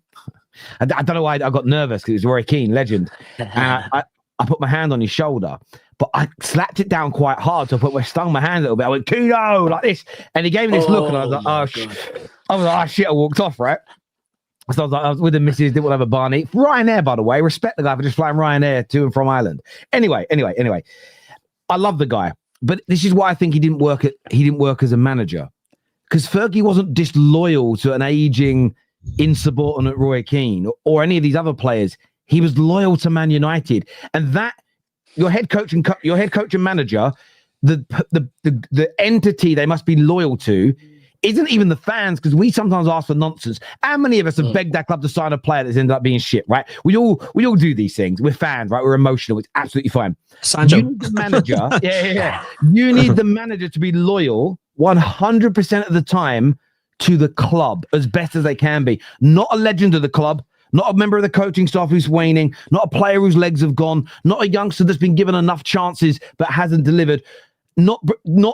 don't know why I got nervous because it was Roy Keane, legend. And I put my hand on his shoulder, but I slapped it down quite hard. So I stung my hand a little bit. I went, Tino, like this. And he gave me this look and I was like, shit. I walked off, right? So I was with the missus, didn't want to have a Barney. Ryanair, by the way, respect the guy for just flying Ryanair to and from Ireland. Anyway. I love the guy. But this is why I think he didn't work as a manager. Because Fergie wasn't disloyal to an aging, insubordinate Roy Keane or any of these other players. He was loyal to Man United, and that your head coach and manager, the entity they must be loyal to, isn't even the fans. Because we sometimes ask for nonsense. How many of us have begged that club to sign a player that's ended up being shit? Right? We all do these things. We're fans, right? We're emotional. It's absolutely fine. Sancho. You need the manager. yeah. You need the manager to be loyal 100% of the time to the club as best as they can be. Not a legend of the club. Not a member of the coaching staff who's waning, not a player whose legs have gone, not a youngster that's been given enough chances but hasn't delivered, not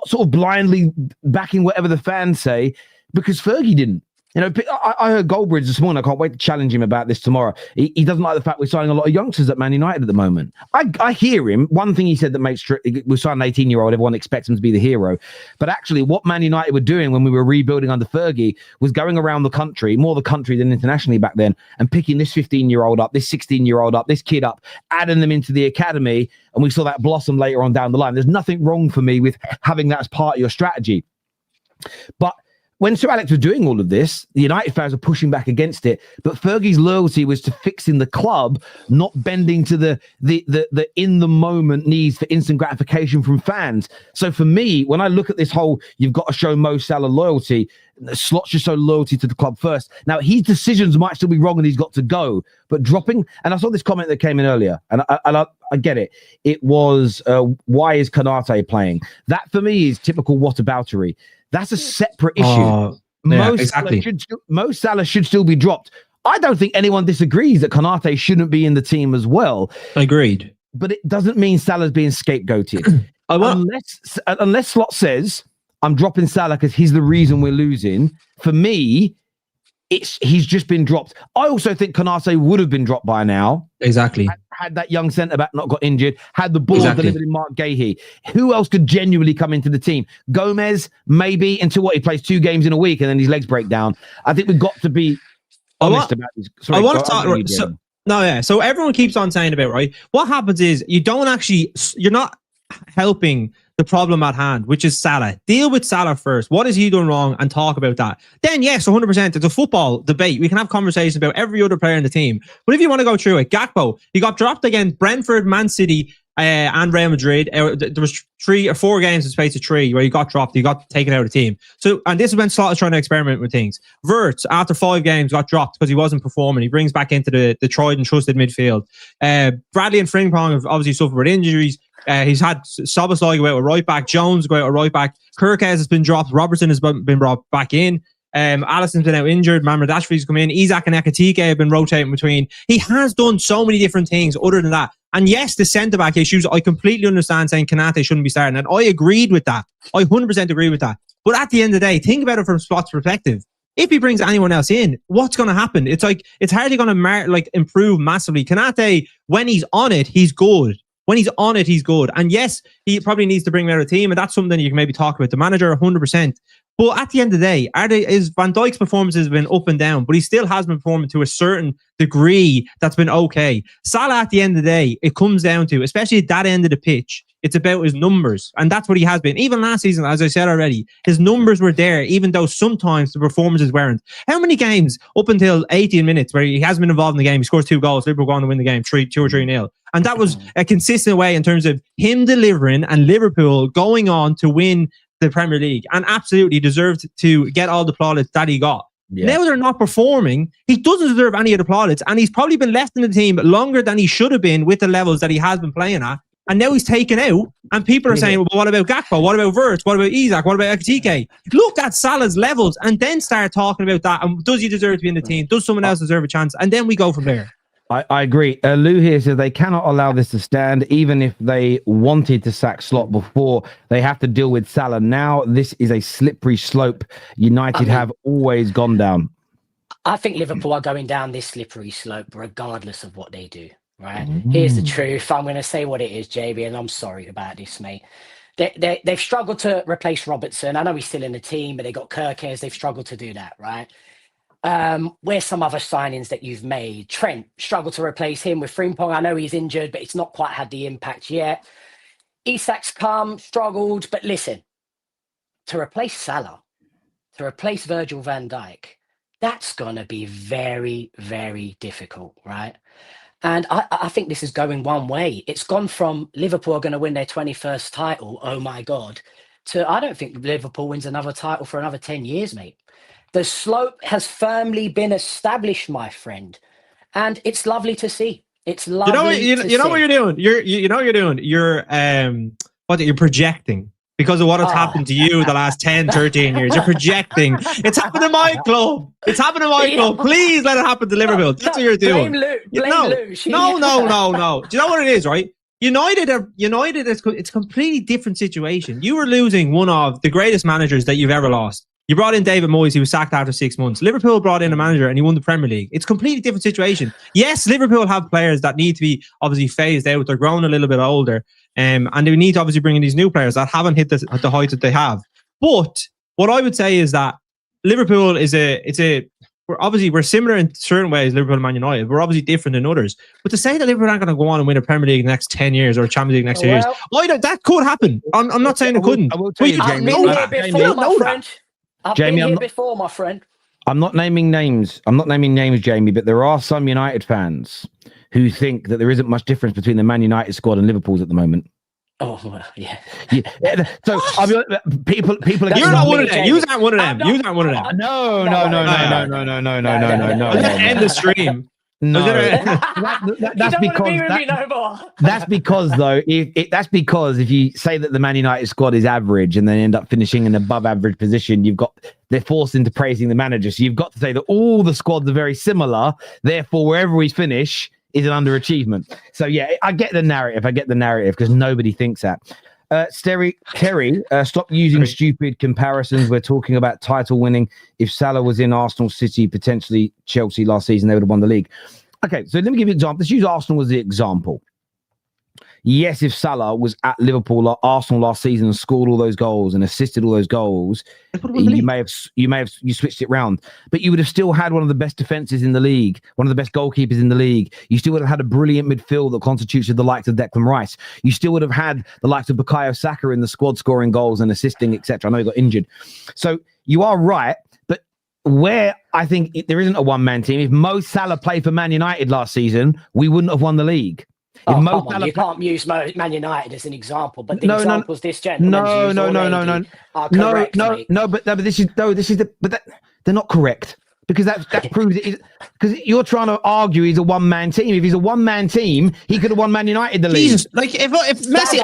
sort of blindly backing whatever the fans say, because Fergie didn't. You know, I heard Goldbridge this morning. I can't wait to challenge him about this tomorrow. He doesn't like the fact we're signing a lot of youngsters at Man United at the moment. I hear him. One thing he said that makes we signed an 18-year-old. Everyone expects him to be the hero. But actually, what Man United were doing when we were rebuilding under Fergie was going around the country, more the country than internationally back then, and picking this 15-year-old up, this 16-year-old up, this kid up, adding them into the academy. And we saw that blossom later on down the line. There's nothing wrong for me with having that as part of your strategy. But when Sir Alex was doing all of this, the United fans were pushing back against it. But Fergie's loyalty was to fixing the club, not bending to the in the moment needs for instant gratification from fans. So for me, when I look at this whole, you've got to show Mo Salah loyalty, Slot should show loyalty to the club first. Now, his decisions might still be wrong and he's got to go. But dropping, and I saw this comment that came in earlier, and I get it. It was, why is Konate playing? That for me is typical whataboutery. That's a separate issue. Mo Salah should still be dropped. I don't think anyone disagrees that Konate shouldn't be in the team as well. Agreed. But it doesn't mean Salah's being scapegoated. Unless Slot says, I'm dropping Salah because he's the reason we're losing. For me, he's just been dropped. I also think Konate would have been dropped by now. Exactly. Had that young centre-back not got injured, had the ball delivered in Mark Gahey. Who else could genuinely come into the team? Gomez, maybe, until he plays 2 games in a week and then his legs break down. I think we've got to be honest about this. Sorry, I want to talk... So everyone keeps on saying about, right? What happens is you're not helping the problem at hand, which is Salah. Deal with Salah first. What is he doing wrong? And talk about that. Then, yes, 100%. It's a football debate. We can have conversations about every other player in the team. But if you want to go through it, Gakpo, he got dropped against Brentford, Man City, and Real Madrid. There was 3 or 4 games in space of 3 where he got dropped. He got taken out of the team. So, and this is when Slot is trying to experiment with things. Wirtz, after 5 games, got dropped because he wasn't performing. He brings back into the tried and trusted midfield. Bradley and Frimpong have obviously suffered with injuries. He's had Szoboszlai go out at right back, Jones go out at right back, Kirkes has been dropped, Robertson has been brought back in, Alisson's been out injured, Mamardashvili's come in, Isak and Ekitike have been rotating between. He has done so many different things other than that. And yes, the centre-back issues, I completely understand saying Konate shouldn't be starting, and I agreed with that. I 100% agree with that. But at the end of the day, think about it from Slot's perspective. If he brings anyone else in, what's going to happen? It's hardly going to improve massively. Konate, when he's on it, he's good. When he's on it, he's good. And yes, he probably needs to bring out a team, and that's something you can maybe talk about the manager 100%. But at the end of the day, Van Dijk's performances have been up and down, but he still has been performing to a certain degree that's been okay. Salah, at the end of the day, it comes down to, especially at that end of the pitch, it's about his numbers. And that's what he has been. Even last season, as I said already, his numbers were there, even though sometimes the performances weren't. How many games up until 18 minutes where he hasn't been involved in the game, he scores 2 goals, Liverpool go on to win the game 2 or 3-0. And that was a consistent way in terms of him delivering and Liverpool going on to win the Premier League, and absolutely deserved to get all the plaudits that he got. Yeah. Now they're not performing. He doesn't deserve any of the plaudits, and he's probably been left in the team longer than he should have been with the levels that he has been playing at. And now he's taken out, and people are saying, well, what about Gakpo? What about Wirtz? What about Isak? What about Ekitike? Look at Salah's levels and then start talking about that. And does he deserve to be in the team? Does someone else deserve a chance? And then we go from there. I agree. Lou here says they cannot allow this to stand, even if they wanted to sack Slot before. They have to deal with Salah now. This is a slippery slope United have always gone down. I think Liverpool are going down this slippery slope regardless of what they do, right? Here's the truth. I'm going to say what it is, JB, and I'm sorry about this, mate. They've struggled to replace Robertson. I know he's still in the team, but they got Kirkes. They've struggled to do that, right? Where's some other signings that you've made? Trent struggled to replace him with Frimpong. I know he's injured, but it's not quite had the impact yet. Isak's come, struggled, but listen, to replace Salah, to replace Virgil van Dijk, that's going to be very, very difficult, right? And I think this is going one way. It's gone from Liverpool are going to win their 21st title, oh my God, to I don't think Liverpool wins another title for another 10 years, mate. The slope has firmly been established, my friend, and it's lovely to see. It's lovely. You know what you're doing. You're projecting because of what has happened to you the last 10, 13 years. You're projecting. It's happened to my club. It's happened to my club. Please let it happen to Liverpool. That's what you're doing. Blame Lou. No. Do you know what it is, right? United, it's a completely different situation. You were losing one of the greatest managers that you've ever lost. You brought in David Moyes, he was sacked after 6 months. Liverpool brought in a manager and he won the Premier League. It's a completely different situation. Yes, Liverpool have players that need to be obviously phased out. They're growing a little bit older. And they need to obviously bring in these new players that haven't hit the heights that they have. But what I would say is that Liverpool we're similar in certain ways, Liverpool and Man United. We're obviously different than others. But to say that Liverpool aren't going to go on and win a Premier League in the next 10 years or a Champions League next 2 years, that could happen. I'm not saying it couldn't. I will tell you, I've Jamie. been here before, my friend. I've been here before, my friend. I'm not naming names. Jamie, but there are some United fans who think that there isn't much difference between the Man United squad and Liverpool's at the moment. Oh, well, yeah. So I'll be honest, people. You're not one of them. You aren't one of them. You aren't one of them. No. End the stream. No, that's because though, if you say that the Man United squad is average and then end up finishing in above average position, they're forced into praising the manager. So you've got to say that all the squads are very similar. Therefore, wherever we finish is an underachievement. So yeah, I get the narrative because nobody thinks that. Terry, stop using stupid comparisons. We're talking about title winning. If Salah was in Arsenal, City, potentially Chelsea last season, they would have won the league. Okay, so let me give you an example. Let's use Arsenal as the example. Yes, if Salah was at Liverpool or Arsenal last season and scored all those goals and assisted all those goals, you may have switched it round, but you would have still had one of the best defenses in the league, one of the best goalkeepers in the league. You still would have had a brilliant midfield that constituted the likes of Declan Rice. You still would have had the likes of Bukayo Saka in the squad scoring goals and assisting, etc. I know he got injured. So you are right, but where I think there isn't a one-man team, if Mo Salah played for Man United last season, we wouldn't have won the league. Oh, come on. You can't use Man United as an example, but the examples this gentleman they're not correct because that proves it. Because you're trying to argue he's a one-man team. If he's a one-man team, he could have won Man United the league. Jesus, like if Messi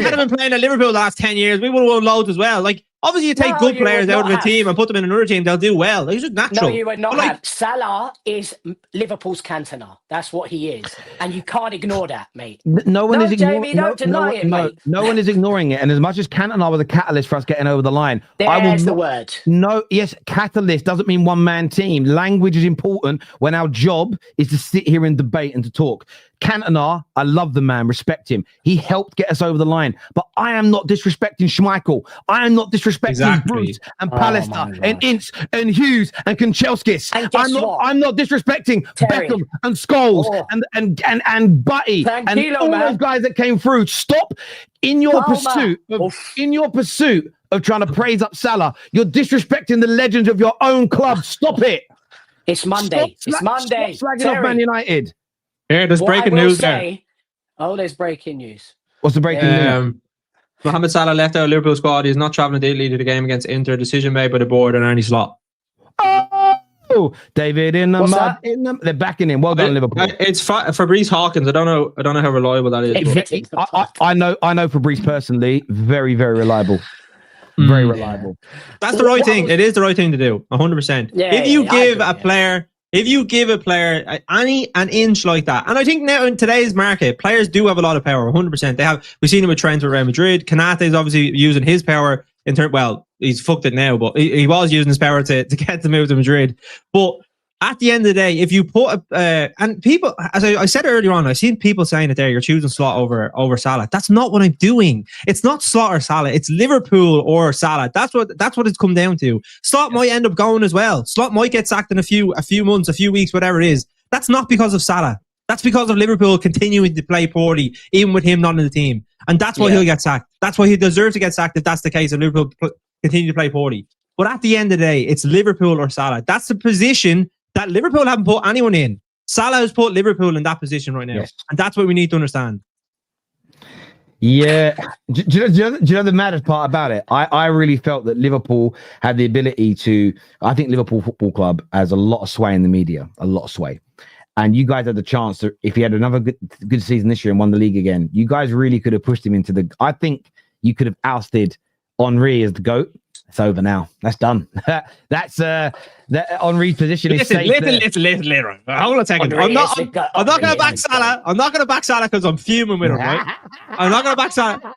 had been playing at Liverpool the last 10 years, we would have won loads as well. Like obviously, you take good players out of a team and put them in another team, they'll do well. Like, it's just natural. No, you would not have. Salah is Liverpool's Cantona. That's what he is. And you can't ignore that, mate. No one is ignoring Jamie, don't deny it, mate. No one is ignoring it. And as much as Cantona was a catalyst for us getting over the line, there's the word. No, yes, catalyst doesn't mean one-man team. Language is important when our job is to sit here and debate and to talk. Cantona, I love the man, respect him. He helped get us over the line. But I am not disrespecting Schmeichel. I am not disrespecting Bruce and Pallister and Ince and Hughes and Kanchelskis. I'm not disrespecting Terry. Beckham and Scholes and Butty and all those guys that came through. Stop in your pursuit of trying to praise up Salah. You're disrespecting the legends of your own club. Stop it. It's Monday. Stop slagging off Man United. Yeah, there's breaking news there. Oh, there's breaking news. What's the breaking news? Mohamed Salah left out of Liverpool squad. He's not travelling to Italy to the game against Inter. Decision made by the board and Arne Slot. Oh, David in the mud. They're backing him. Well done, Liverpool. It's Fabrice Hawkins. I don't know how reliable that is. I know Fabrice personally. Very, very reliable. Very reliable. That's the right thing. It is the right thing to do. 100%. If you give a player an inch like that, and I think now in today's market, players do have a lot of power. 100%. We've seen him with Trent with Real Madrid. Kanate is obviously using his power he's fucked it now, but he was using his power to get the move to Madrid. But at the end of the day, if you put and people, as I said earlier on, I've seen people saying that you're choosing Slot over Salah. That's not what I'm doing. It's not Slot or Salah. It's Liverpool or Salah. That's what it's come down to. Slot might end up going as well. Slot might get sacked in a few months, a few weeks, whatever it is. That's not because of Salah. That's because of Liverpool continuing to play poorly, even with him not in the team. And that's why he'll get sacked. That's why he deserves to get sacked if that's the case, and Liverpool continue to play poorly. But at the end of the day, it's Liverpool or Salah. That's the position that Liverpool haven't put anyone in. Salah has put Liverpool in that position right now. Yes. And that's what we need to understand. Yeah. Do you know the maddest part about it? I really felt that Liverpool had the ability to... I think Liverpool Football Club has a lot of sway in the media. A lot of sway. And you guys had the chance to... If he had another good season this year and won the league again, you guys really could have pushed him into the... I think you could have ousted Henry as the GOAT. It's over now. That's done. That's that Henry's position is safe. Listen. Hold on a second. I'm not going to back Salah. I'm not going to back Salah because I'm fuming with him, right? I'm not going to back Salah.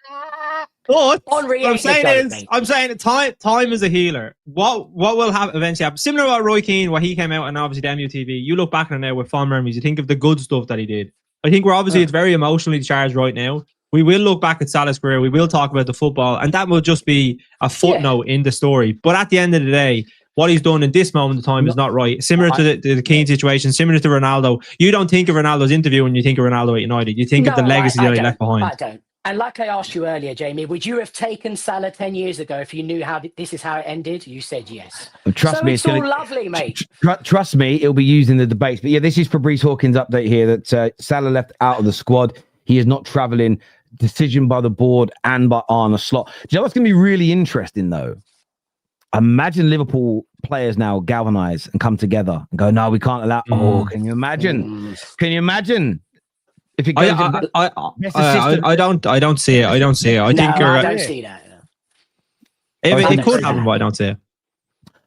But Henry what I'm ain't the saying goat, is, mate. I'm saying that time is a healer. What will happen eventually happen? Similar to what Roy Keane, when he came out and obviously the MUTV, you look back on it now with fond memories, you think of the good stuff that he did. I think it's very emotionally charged right now. We will look back at Salah's career, we will talk about the football, and that will just be a footnote in the story. But at the end of the day, what he's done in this moment of time is not right. Similar to the Keane situation, similar to Ronaldo. You don't think of Ronaldo's interview when you think of Ronaldo at United. You think of the legacy that he left behind. I don't. And like I asked you earlier, Jamie, would you have taken Salah 10 years ago if you knew how this is how it ended? You said yes. Trust me, it's all lovely, mate. Trust me, it'll be used in the debates. But yeah, this is Fabrice Hawkins' update here that Salah left out of the squad. He is not travelling. Decision by the board and by Arne Slot. Do you know what's going to be really interesting, though? Imagine Liverpool players now galvanise and come together and go, no, we can't allow... Oh, can you imagine? Can you imagine? If it goes I don't see it. I don't see it. I think I don't see that. It could happen, but I don't see it.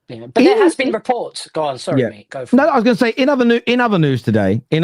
Yeah, but there has been reports. Go on, sorry, mate. Go for it. No, I was going to say in other news today. I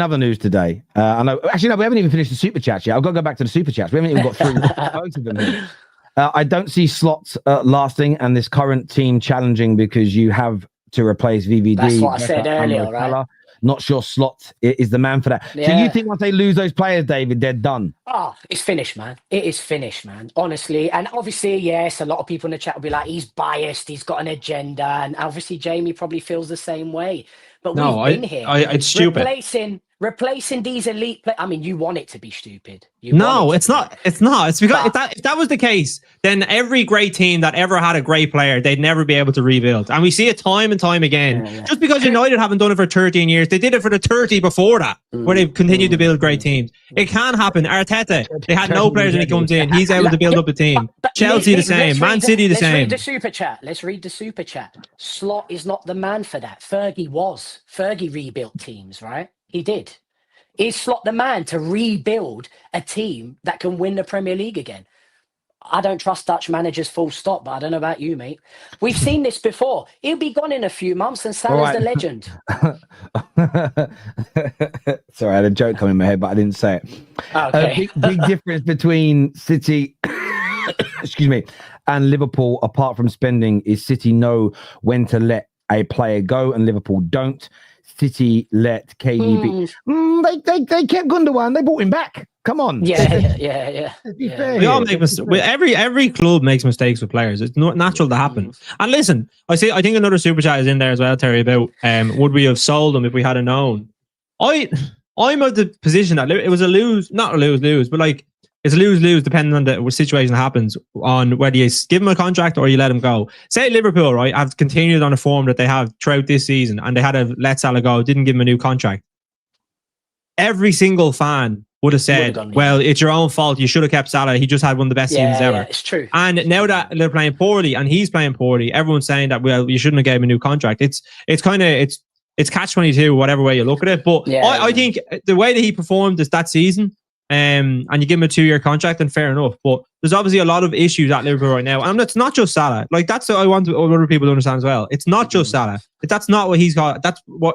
know. Actually, no, we haven't even finished the super chats yet. I've got to go back to the super chats. We haven't even got through both of them here. I don't see slots lasting and this current team challenging because you have to replace VVD. That's what I said earlier, right? Not sure Slot is the man for that. Yeah. So you think once they lose those players, David, they're done? Oh, it's finished, man. It is finished, man. Honestly. And obviously, yes, a lot of people in the chat will be like, he's biased, he's got an agenda. And obviously, Jamie probably feels the same way. But we've been here. It's stupid. Replacing these elite players. I mean, you want it to be stupid. It's not. It's because if that was the case, then every great team that ever had a great player, they'd never be able to rebuild. And we see it time and time again. Yeah. Just because United haven't done it for 13 years, they did it for the 30 before that, where they've continued to build great teams. It can happen. Arteta, they had no players when he comes in. He's able to build up a team. Chelsea the same. Man City the same. Let's read the super chat. Slot is not the man for that. Fergie was. Fergie rebuilt teams, right? He did. Is Slot the man to rebuild a team that can win the Premier League again? I don't trust Dutch managers, full stop, but I don't know about you, mate. We've seen this before. He'll be gone in a few months and Salah's the legend. Sorry, I had a joke coming in my head, but I didn't say it. Okay. Big difference between City excuse me, and Liverpool, apart from spending, is City know when to let a player go and Liverpool don't. City let KDB. They kept Gundogan. They brought him back. Come on. Yeah. We all make mistakes. Every club makes mistakes with players. It's not natural to happen. And listen, I think another super chat is in there as well, Terry, about would we have sold them if we had known? I'm of the position that it was not a lose, but like it's a lose depending on the situation that happens, on whether you give him a contract or you let him go. Say Liverpool, right, have continued on a form that they have throughout this season and they had to let Salah go, didn't give him a new contract. Every single fan would have said, well, it's your own fault. You should have kept Salah. He just had one of the best seasons ever. Yeah, it's true. And now that they're playing poorly and he's playing poorly, everyone's saying that, well, you shouldn't have gave him a new contract. It's catch-22, whatever way you look at it. But I think the way that he performed that season, and you give him a 2-year contract, then fair enough. But there's obviously a lot of issues at Liverpool right now. And it's not just Salah. Like, that's what I want other people to understand as well. It's not just Salah. That's not what he's got.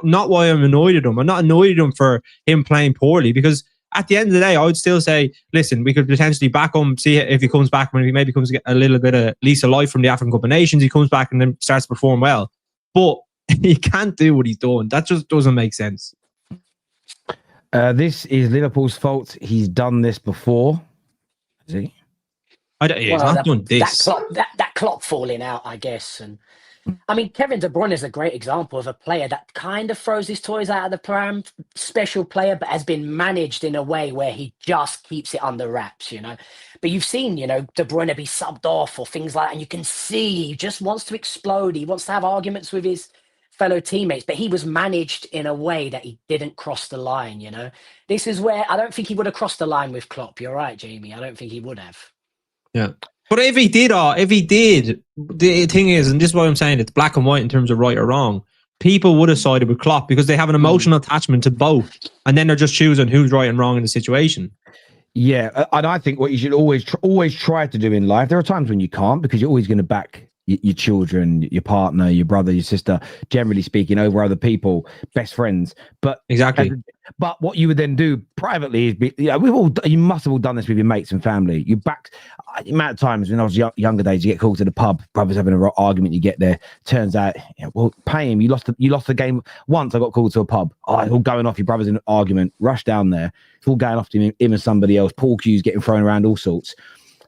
Not why I'm annoyed at him. I'm not annoyed at him for him playing poorly, because at the end of the day, I would still say, listen, we could potentially back him, see if he comes back, when he maybe comes to get a little bit of lease of life from the African Cup of Nations, he comes back and then starts to perform well. But he can't do what he's doing. That just doesn't make sense. This is Liverpool's fault. He's done this before. Is he? He's not done this. That clock falling out, I guess. And I mean, Kevin De Bruyne is a great example of a player that kind of throws his toys out of the pram, special player, but has been managed in a way where he just keeps it under wraps, you know. But you've seen, De Bruyne be subbed off or things like that, and you can see he just wants to explode. He wants to have arguments with his fellow teammates, but he was managed in a way that he didn't cross the line, This is where I don't think he would have crossed the line with Klopp. You're right, Jamie. I don't think he would have. Yeah. But if he did, the thing is, and this is what I'm saying, it's black and white in terms of right or wrong. People would have sided with Klopp because they have an emotional attachment to both, and then they're just choosing who's right and wrong in the situation. Yeah, and I think what you should always try to do in life, there are times when you can't, because you're always going to back your children, your partner, your brother, your sister, generally speaking, over other people, best friends. But exactly. But what you would then do privately is, you must have all done this with your mates and family. You back the amount of times when I was younger days, you get called to the pub, brothers having an argument, you get there. Turns out, well, pay him. You lost the game once. I got called to a pub. Oh, it's all going off. Your brother's in an argument. Rush down there. It's all going off to him and somebody else. Pool cues getting thrown around, all sorts.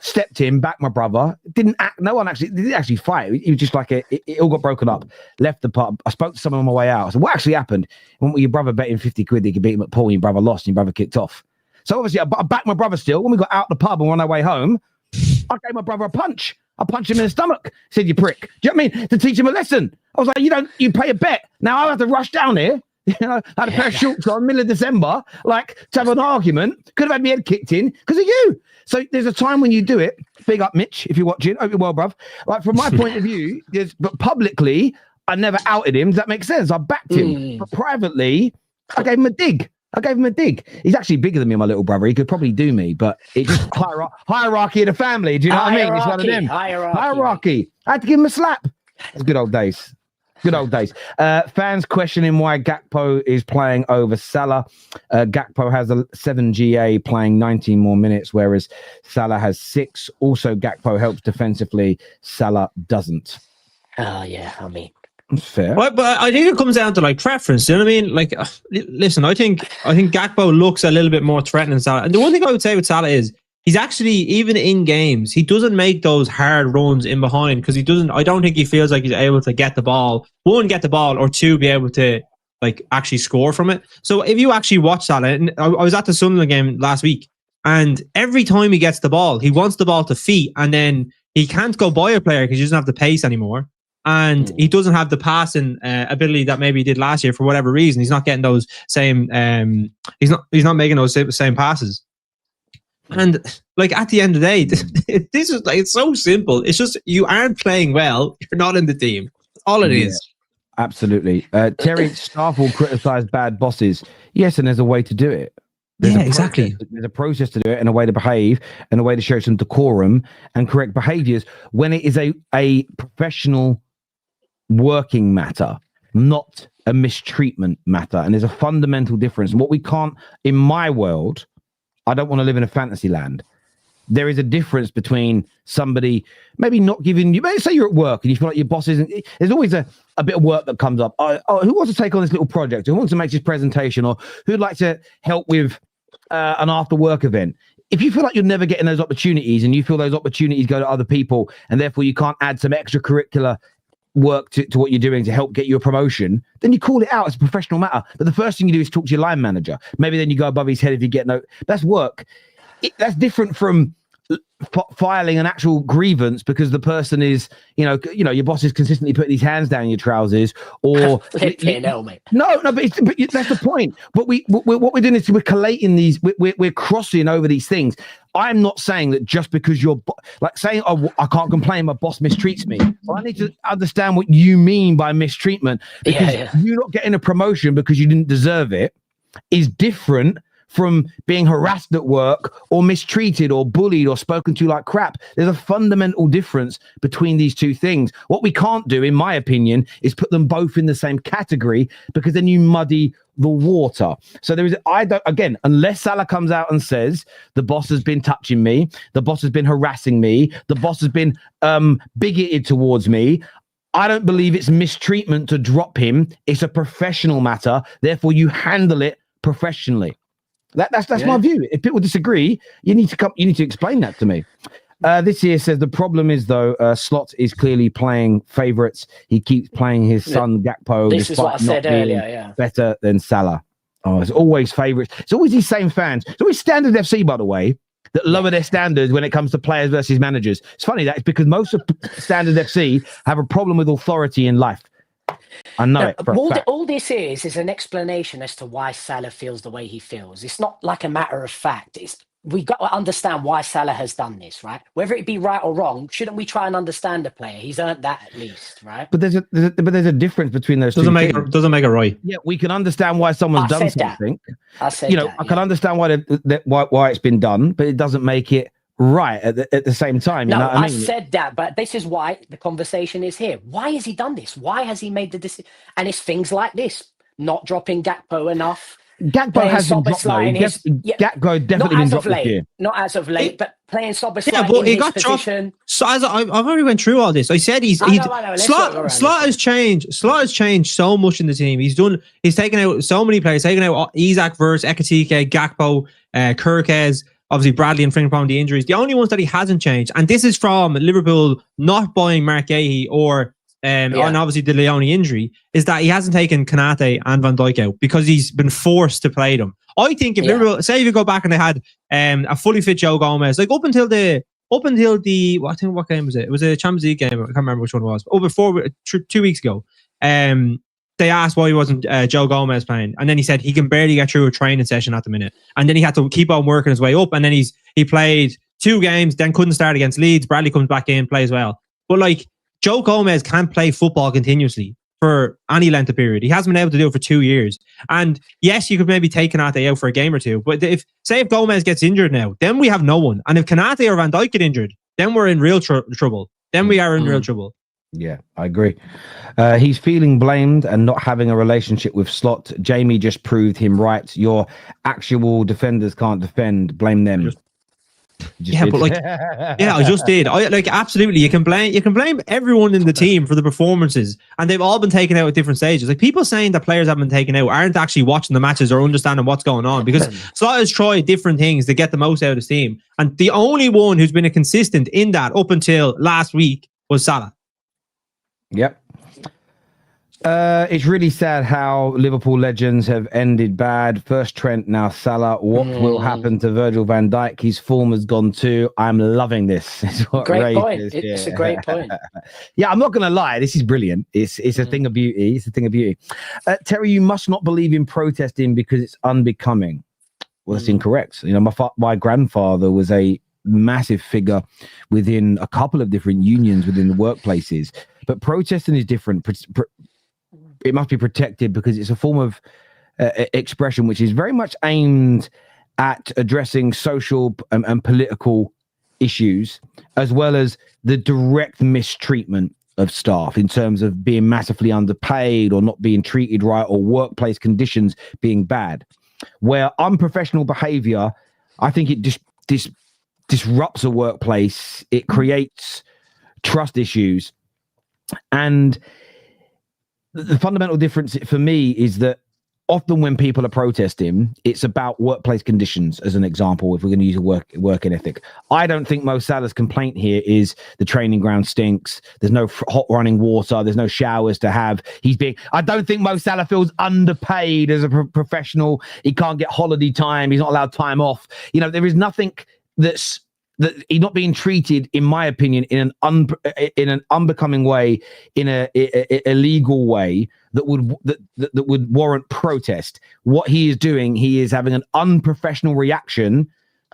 Stepped in, backed my brother. Didn't actually fight. He was just like it all got broken up. Left the pub. I spoke to someone on my way out. I said, what actually happened? When your brother bet him 50 quid, he could beat him at pool, and your brother lost, and your brother kicked off. So obviously, I backed my brother still. When we got out the pub and were on our way home, I gave my brother a punch. I punched him in the stomach. Said, you prick. Do you know what I mean? To teach him a lesson. I was like, you pay a bet. Now I have to rush down here. I had a pair of shorts on, middle of December, to have an argument. Could have had my head kicked in because of you. So there's a time when you do it. Big up, Mitch, if you're watching. Hope you're well, bruv. From my point of view, but publicly, I never outed him. Does that make sense? I backed him. But privately, I gave him a dig. He's actually bigger than me, my little brother. He could probably do me, but it's just hierarchy of the family. Do you know what I mean? It's one of them. Hierarchy. I had to give him a slap. It's good old days. Fans questioning why Gakpo is playing over Salah. Gakpo has a 7 GA playing 19 more minutes, whereas Salah has 6. Also, Gakpo helps defensively. Salah doesn't. Oh, yeah. I mean, fair. But I think it comes down to preference. Do you know what I mean? Listen, I think Gakpo looks a little bit more threatening than Salah. And the one thing I would say with Salah is, he's actually, even in games, he doesn't make those hard runs in behind because I don't think he feels like he's able to get the ball. One, get the ball, or two, be able to actually score from it. So if you actually watch Salah, and I was at the Sunderland game last week, and every time he gets the ball, he wants the ball to feet, and then he can't go by a player because he doesn't have the pace anymore. And he doesn't have the passing ability that maybe he did last year for whatever reason. He's not getting those same, he's not making those same passes. And at the end of the day, this is it's so simple. It's just you aren't playing well. You're not in the team. That's all it is. Absolutely. Terry, staff will criticize bad bosses. Yes, and there's a way to do it. Exactly. There's a process to do it and a way to behave and a way to show some decorum and correct behaviors when it is a professional working matter, not a mistreatment matter. And there's a fundamental difference. And what we can't, in my world, I don't want to live in a fantasy land. There is a difference between somebody maybe not giving you, say you're at work and you feel like your boss isn't, there's always a bit of work that comes up. Who wants to take on this little project? Who wants to make this presentation? Or who'd like to help with an after work event? If you feel like you're never getting those opportunities and you feel those opportunities go to other people and therefore you can't add some extracurricular work to what you're doing to help get you a promotion, then you call it out as a professional matter. But the first thing you do is talk to your line manager. Maybe then you go above his head if you get no. That's work. That's different from filing an actual grievance because the person is, your boss is consistently putting his hands down your trousers, or mate. No, but that's the point. But what we're doing is we're collating these. We're crossing over these things. I'm not saying that just because you're saying, I can't complain, my boss mistreats me. Well, I need to understand what you mean by mistreatment, because you not getting a promotion because you didn't deserve it is different from being harassed at work or mistreated or bullied or spoken to like crap. There's a fundamental difference between these two things. What we can't do, in my opinion, is put them both in the same category, because then you muddy the water. So unless Salah comes out and says the boss has been touching me, the boss has been harassing me, the boss has been bigoted towards me, I don't believe it's mistreatment to drop him. It's a professional matter. Therefore, you handle it professionally. That's my view. If people disagree, you need to explain that to me. This here says the problem is though, Slot is clearly playing favourites. He keeps playing his son Gakpo. This is what I said earlier. Better than Salah. Oh, it's always favourites. It's always these same fans. It's always Standard FC, by the way, that lower their standards when it comes to players versus managers. It's funny that it's because most of Standard FC have a problem with authority in life. I know it. All this is an explanation as to why Salah feels the way he feels. It's not like a matter of fact. We've got to understand why Salah has done this, right? Whether it be right or wrong, shouldn't we try and understand the player? He's earned that at least, right? But there's a difference between those doesn't two things. Doesn't make it right. Yeah, we can understand why someone's done something. I said that. I can understand why it's been done, but it doesn't make it right at the same time. You No, know what I I mean? said that, but this is why the conversation is here. Why has he done this? Why has he made the decision? And it's things like this: not dropping Gakpo enough. Gakpo has been dropped though. Gakpo definitely been dropped this year. Not as of late, but playing Soboslai but in he his got position. dropped. So as I've already went through all this. I said Slot has changed. Slot has changed so much in the team. He's taken out so many players. Taken out Isak, Verts, Ekitike, Gakpo, Kirkez. Obviously, Bradley and Frimpong, the injuries. The only ones that he hasn't changed, and this is from Liverpool not buying Mark Gahey or and obviously the Leone injury, is that he hasn't taken Konate and Van Dijk out because he's been forced to play them. I think if Liverpool, say if you go back and they had a fully fit Joe Gomez, like up until the what game was it? It was a Champions League game. I can't remember which one it was. Before 2 weeks ago, they asked why he wasn't Joe Gomez playing, and then he said he can barely get through a training session at the minute, and then he had to keep on working his way up, and then he played 2 games, then couldn't start against Leeds. Bradley comes back in, plays well, but like Joe Gomez can't play football continuously for any length of period. He hasn't been able to do it for 2 years. And yes, you could maybe take Konate out for a game or two, but if Gomez gets injured now, then we have no one. And if Konate or Van Dijk get injured, then we're in real trouble. Then we are in real trouble. Yeah, I agree. He's feeling blamed and not having a relationship with Slot. Jamie just proved him right. Your actual defenders can't defend. Blame them. But like, I just did. Absolutely. You can blame everyone in the team for the performances, and they've all been taken out at different stages. Like, people saying that players have been taken out aren't actually watching the matches or understanding what's going on, because Slot has tried different things to get the most out of his team, and the only one who's been a consistent in that up until last week was Salah. Yep. It's really sad how Liverpool legends have ended bad. First Trent, now Salah. What will happen to Virgil van Dijk? His form has gone too. I'm loving this. Great point. It's a great point. Yeah, I'm not going to lie. This is brilliant. It's a thing of beauty. It's a thing of beauty. Terry, you must not believe in protesting because it's unbecoming. Well, that's incorrect. You know, my grandfather was a massive figure within a couple of different unions within the workplaces, but protesting is different. It must be protected because it's a form of expression which is very much aimed at addressing social and political issues, as well as the direct mistreatment of staff in terms of being massively underpaid or not being treated right, or workplace conditions being bad. Where unprofessional behavior, I think it disrupts a workplace. It creates trust issues. And the fundamental difference for me is that often when people are protesting, it's about workplace conditions, as an example, if we're going to use a working ethic. I don't think Mo Salah's complaint here is the training ground stinks, there's no hot running water, there's no showers to have. I don't think Mo Salah feels underpaid as a professional. He can't get holiday time. He's not allowed time off. You know, there is nothing that he's not being treated, in my opinion, in an unbecoming way, in a illegal way that would warrant protest. What he is doing, he is having an unprofessional reaction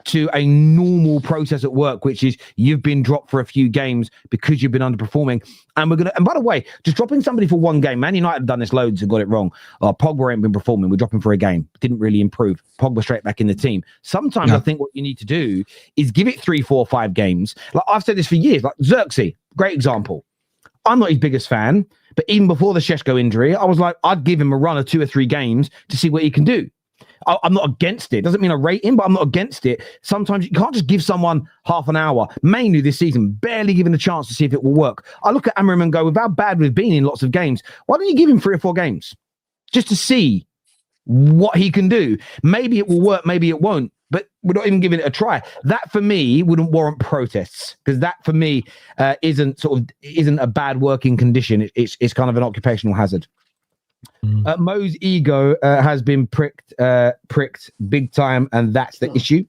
to a normal process at work, which is you've been dropped for a few games because you've been underperforming. And by the way, just dropping somebody for one game, Man United have done this loads and got it wrong. Pogba ain't been performing. We're dropping for a game. Didn't really improve. Pogba straight back in the team. Sometimes I think what you need to do is give it 3, 4, 5 games. Like, I've said this for years, like Xerxes, great example. I'm not his biggest fan, but even before the Šeško injury, I was like, I'd give him a run of 2 or 3 games to see what he can do. I'm not against it. Doesn't mean I rate him, but I'm not against it. Sometimes you can't just give someone half an hour. Mainly this season, barely given a chance to see if it will work. I look at Amorim and go, with how bad we've been in lots of games, why don't you give him 3 or 4 games just to see what he can do? Maybe it will work, maybe it won't, but we're not even giving it a try. That for me wouldn't warrant protests, because that for me isn't a bad working condition. It's kind of an occupational hazard. Mo's ego has been pricked big time, and that's the issue.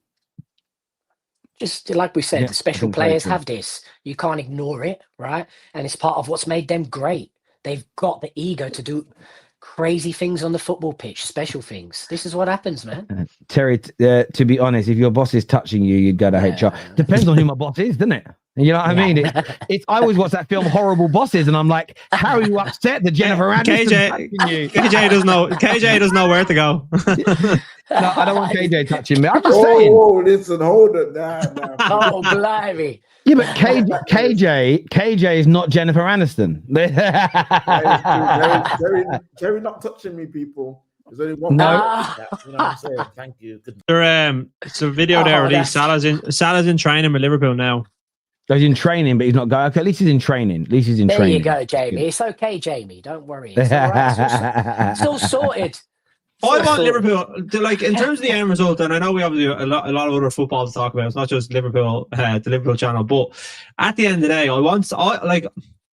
Just like we said, the special players have this. You can't ignore it, right? And it's part of what's made them great. They've got the ego to do crazy things on the football pitch, special things. This is what happens, man. Terry, to be honest, if your boss is touching you, you'd go to HR. Depends on who my boss is, doesn't it? You know what I mean? I always watch that film Horrible Bosses, and I'm like, how are you upset that Jennifer Aniston touching you? KJ doesn't know where to go. No, I don't want KJ touching me. I'm just saying. Oh, listen, hold it. Nah. Oh, blimey. Yeah, but KJ is not Jennifer Aniston. Terry not touching me, people. There's only one. No. You know what I'm saying? Thank you. Good. It's a video there released. Salah's in training with Liverpool now. He's in training, but he's not going. Okay, at least he's in training. There you go, Jamie. It's okay, Jamie. Don't worry. It's all right. It's all sorted. I want Liverpool to, like, in terms of the end result, and I know we have a lot of other football to talk about. It's not just Liverpool, the Liverpool channel, but at the end of the day,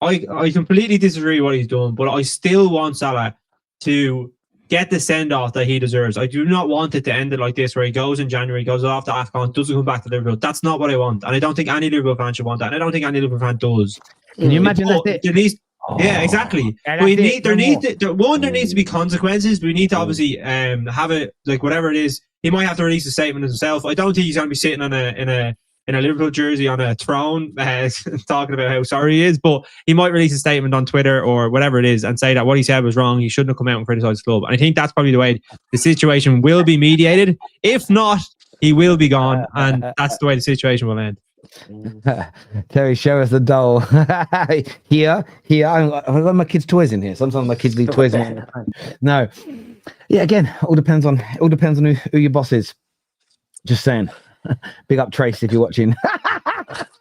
I completely disagree with what he's done, but I still want Salah to get the send off that he deserves. I do not want it to end it like this, where he goes in January, goes off to AFCON, doesn't come back to Liverpool. That's not what I want, and I don't think any Liverpool fan should want that, and I don't think any Liverpool fan does. Can you imagine that? Yeah, exactly. There needs to be consequences. We need to obviously have it, like, whatever it is. He might have to release a statement himself. I don't think he's going to be sitting in a Liverpool jersey on a throne talking about how sorry he is, but he might release a statement on Twitter or whatever it is and say that what he said was wrong. He shouldn't have come out and criticised the club. And I think that's probably the way the situation will be mediated. If not, he will be gone, and that's the way the situation will end. Terry, show us the doll. Here. I've got my kids' toys in here. Sometimes my kids leave toys in here. No. Yeah, again, all depends on who your boss is. Just saying. Big up Trace if you're watching.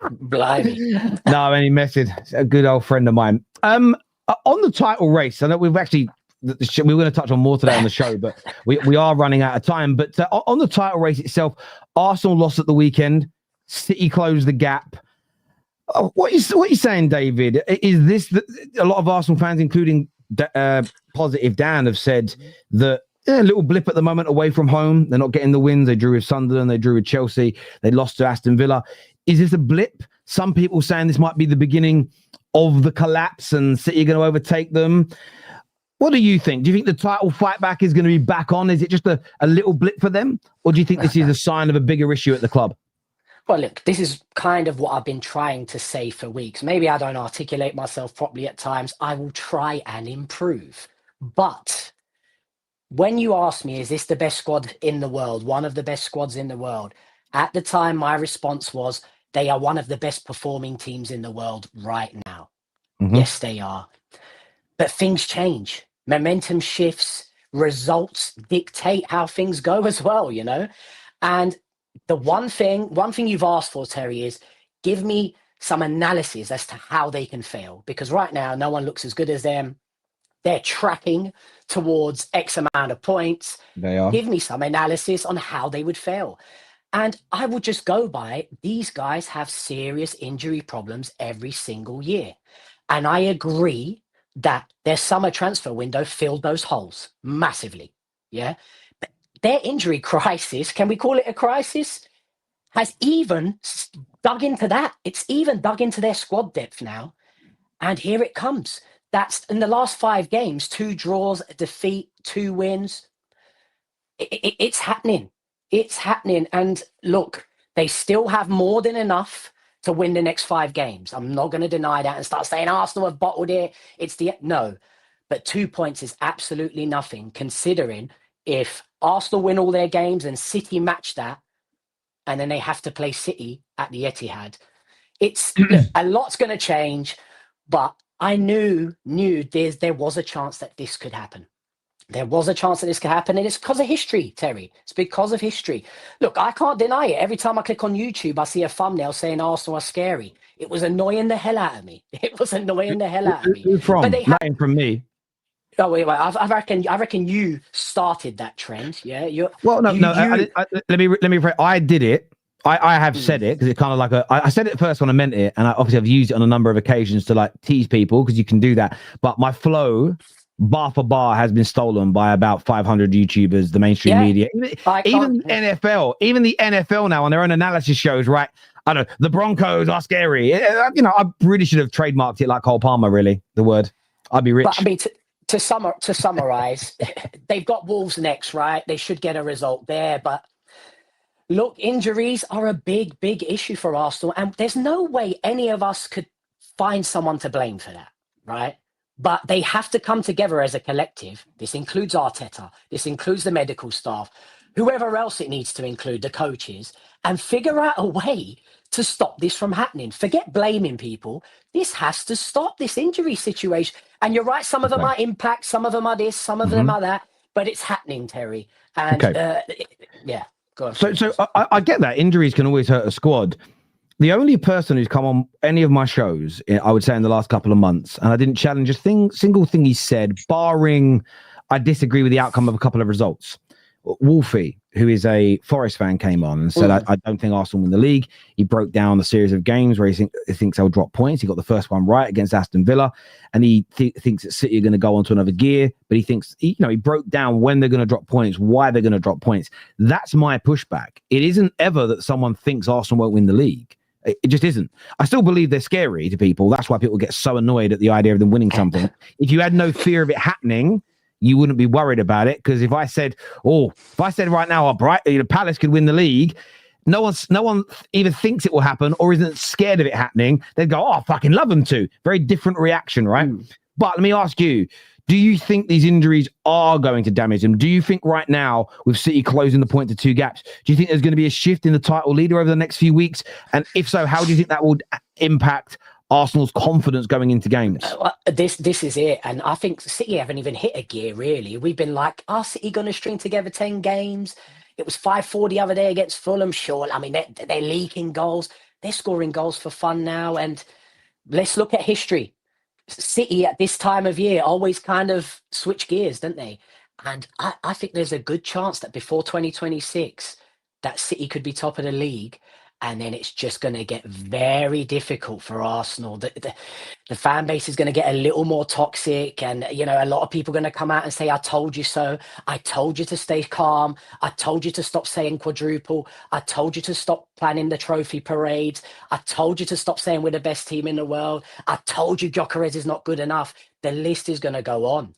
Blimey. No, any message. A good old friend of mine. On the title race, I know we've actually we're going to touch on more today on the show, but we are running out of time. But on the title race itself, Arsenal lost at the weekend. City closed the gap. What are you saying, David? Is this a lot of Arsenal fans, including Positive Dan, have said that a little blip at the moment away from home? They're not getting the wins. They drew with Sunderland. They drew with Chelsea. They lost to Aston Villa. Is this a blip? Some people saying this might be the beginning of the collapse and City are going to overtake them. What do you think? Do you think the title fight back is going to be back on? Is it just a little blip for them? Or do you think this is a sign of a bigger issue at the club? Well, look, this is kind of what I've been trying to say for weeks. Maybe I don't articulate myself properly at times. I will try and improve. But when you ask me, is this the best squad in the world, one of the best squads in the world? At the time, my response was, they are one of the best performing teams in the world right now. Mm-hmm. Yes, they are. But things change. Momentum shifts. Results dictate how things go as well, you know? And the one thing you've asked for, Terry, is give me some analysis as to how they can fail. Because right now, no one looks as good as them. They're tracking towards X amount of points. They are. Give me some analysis on how they would fail. And I would just go by, these guys have serious injury problems every single year. And I agree that their summer transfer window filled those holes massively. Yeah. Their injury crisis, can we call it a crisis, has even dug into that. It's even dug into their squad depth now. And here it comes. That's in the last 5 games, 2 draws, a defeat, 2 wins. It's happening. It's happening. And look, they still have more than enough to win the next 5 games. I'm not going to deny that and start saying Arsenal have bottled it. No. But 2 points is absolutely nothing, considering if Arsenal win all their games and City match that, and then they have to play City at the Etihad. Look, a lot's going to change, but I knew there was a chance that this could happen. There was a chance that this could happen, and it's because of history, Terry. It's because of history. Look, I can't deny it. Every time I click on YouTube, I see a thumbnel saying Arsenal are scary. It was annoying the hell out of me. Who from? But Nothing from me. Oh wait! I reckon you started that trend. Yeah. Let me. I did it. I have said it because it's kind of like I said it first when I meant it, and obviously I've used it on a number of occasions to like tease people because you can do that. But my flow, bar for bar, has been stolen by about 500 YouTubers, the mainstream media, even the NFL, even the NFL now on their own analysis shows. Right? I don't know. The Broncos are scary. You know, I really should have trademarked it like Cole Palmer. Really, the word. I'd be rich. But I mean, to summarize, they've got Wolves next, right? They should get a result there. But Look, injuries are a big, big issue for Arsenal, and there's no way any of us could find someone to blame for that, right? But they have to come together as a collective. This includes Arteta. This includes the medical staff, whoever else it needs to include, the coaches, and figure out a way to stop this from happening. Forget blaming people. This has to stop, this injury situation. And you're right, some of them are impact, some of them are this, some of them are that, but it's happening, Terry. And yeah, go on. So I get that. Injuries can always hurt a squad. The only person who's come on any of my shows, I would say, in the last couple of months, and I didn't challenge a single thing he said, barring I disagree with the outcome of a couple of results. Wolfie, who is a Forest fan, came on and said, I don't think Arsenal win the league. He broke down the series of games where he thinks they'll drop points. He got the first one right against Aston Villa, and he thinks that City are going to go on to another gear, but he thinks, he broke down when they're going to drop points, why they're going to drop points. That's my pushback. It isn't ever that someone thinks Arsenal won't win the league. It just isn't. I still believe they're scary to people. That's why people get so annoyed at the idea of them winning something. If you had no fear of it happening, you wouldn't be worried about it. Because if I said right now, Palace could win the league, no one either thinks it will happen or isn't scared of it happening. They'd go, I fucking love them to. Very different reaction, right? But let me ask you, do you think these injuries are going to damage them? Do you think right now, with City closing the point to 2 gaps, do you think there's going to be a shift in the title leader over the next few weeks? And if so, how do you think that would impact Arsenal's confidence going into games? This is it. And I think City haven't even hit a gear, really. We've been like, are City going to string together 10 games? It was 5-4 the other day against Fulham. Sure, I mean, they're leaking goals. They're scoring goals for fun now. And let's look at history. City at this time of year always kind of switch gears, don't they? And I think there's a good chance that before 2026, that City could be top of the league. And then it's just going to get very difficult for Arsenal. The fan base is going to get a little more toxic. And, a lot of people are going to come out and say, I told you so. I told you to stay calm. I told you to stop saying quadruple. I told you to stop planning the trophy parades. I told you to stop saying we're the best team in the world. I told you Gyökeres is not good enough. The list is going to go on.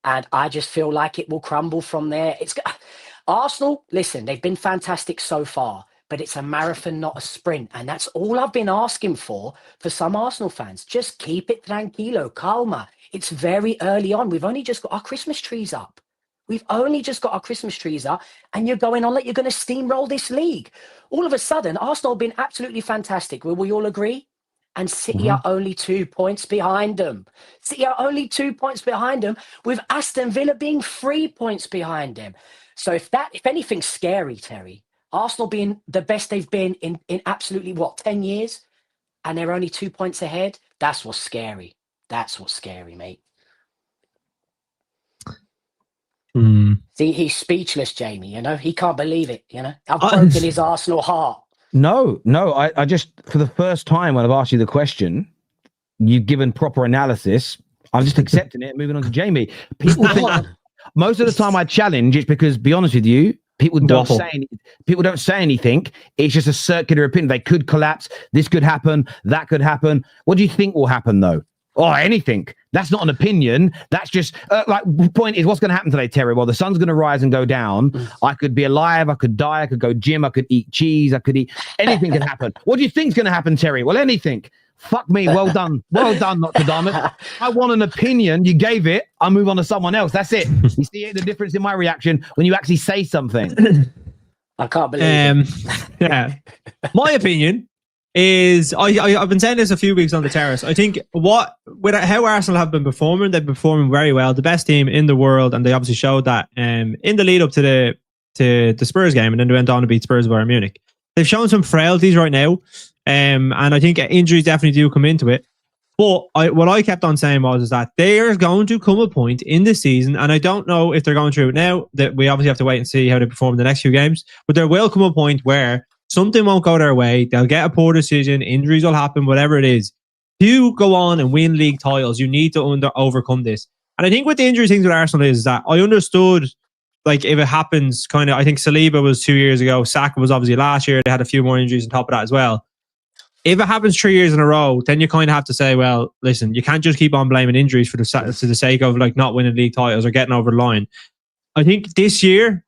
And I just feel like it will crumble from there. Arsenal, listen, they've been fantastic so far. But it's a marathon, not a sprint. And that's all I've been asking for some Arsenal fans. Just keep it tranquilo, calma. It's very early on. We've only just got our Christmas trees up. And you're going on like you're going to steamroll this league. All of a sudden, Arsenal have been absolutely fantastic. Will we all agree? And City are only 2 points behind them. With Aston Villa being 3 points behind them. So if anything's scary, Terry, Arsenal being the best they've been in absolutely, 10 years? And they're only 2 points ahead? That's what's scary. Mate. See, he's speechless, Jamie, He can't believe it, I've broken his Arsenal heart. No, I just, for the first time when I've asked you the question, you've given proper analysis. I'm just accepting it and moving on to Jamie. People think most of the time I challenge, it's because, be honest with you, people don't say anything. It's just a circular opinion. They could collapse. This could happen. That could happen. What do you think will happen, though? Oh, anything. That's not an opinion. That's just the point is, what's going to happen today, Terry? Well, the sun's going to rise and go down. I could be alive. I could die. I could go gym. I could eat cheese. I could eat anything. Can happen. What do you think's going to happen, Terry? Well, anything. Fuck me. Well done. Dr. Darmot. I want an opinion. You gave it. I move on to someone else. That's it. You see the difference in my reaction when you actually say something. I can't believe it. Yeah. My opinion is I've been saying this a few weeks on the terrace. I think how Arsenal have been performing, they've been performing very well. The best team in the world, and they obviously showed that in the lead up to the Spurs game, and then they went on to beat Spurs Bayern Munich. They've shown some frailties right now. And I think injuries definitely do come into it. But what I kept on saying was that there's going to come a point in the season, and I don't know if they're going through it now, that we obviously have to wait and see how they perform in the next few games, but there will come a point where something won't go their way. They'll get a poor decision, injuries will happen, whatever it is. To go on and win league titles, you need to overcome this. And I think with the injury things with Arsenal is that I understood, if it happens, I think Saliba was 2 years ago, Saka was obviously last year, they had a few more injuries on top of that as well. If it happens 3 years in a row, then you kind of have to say, well, listen, you can't just keep on blaming injuries for the sake of not winning league titles or getting over the line. I think this year,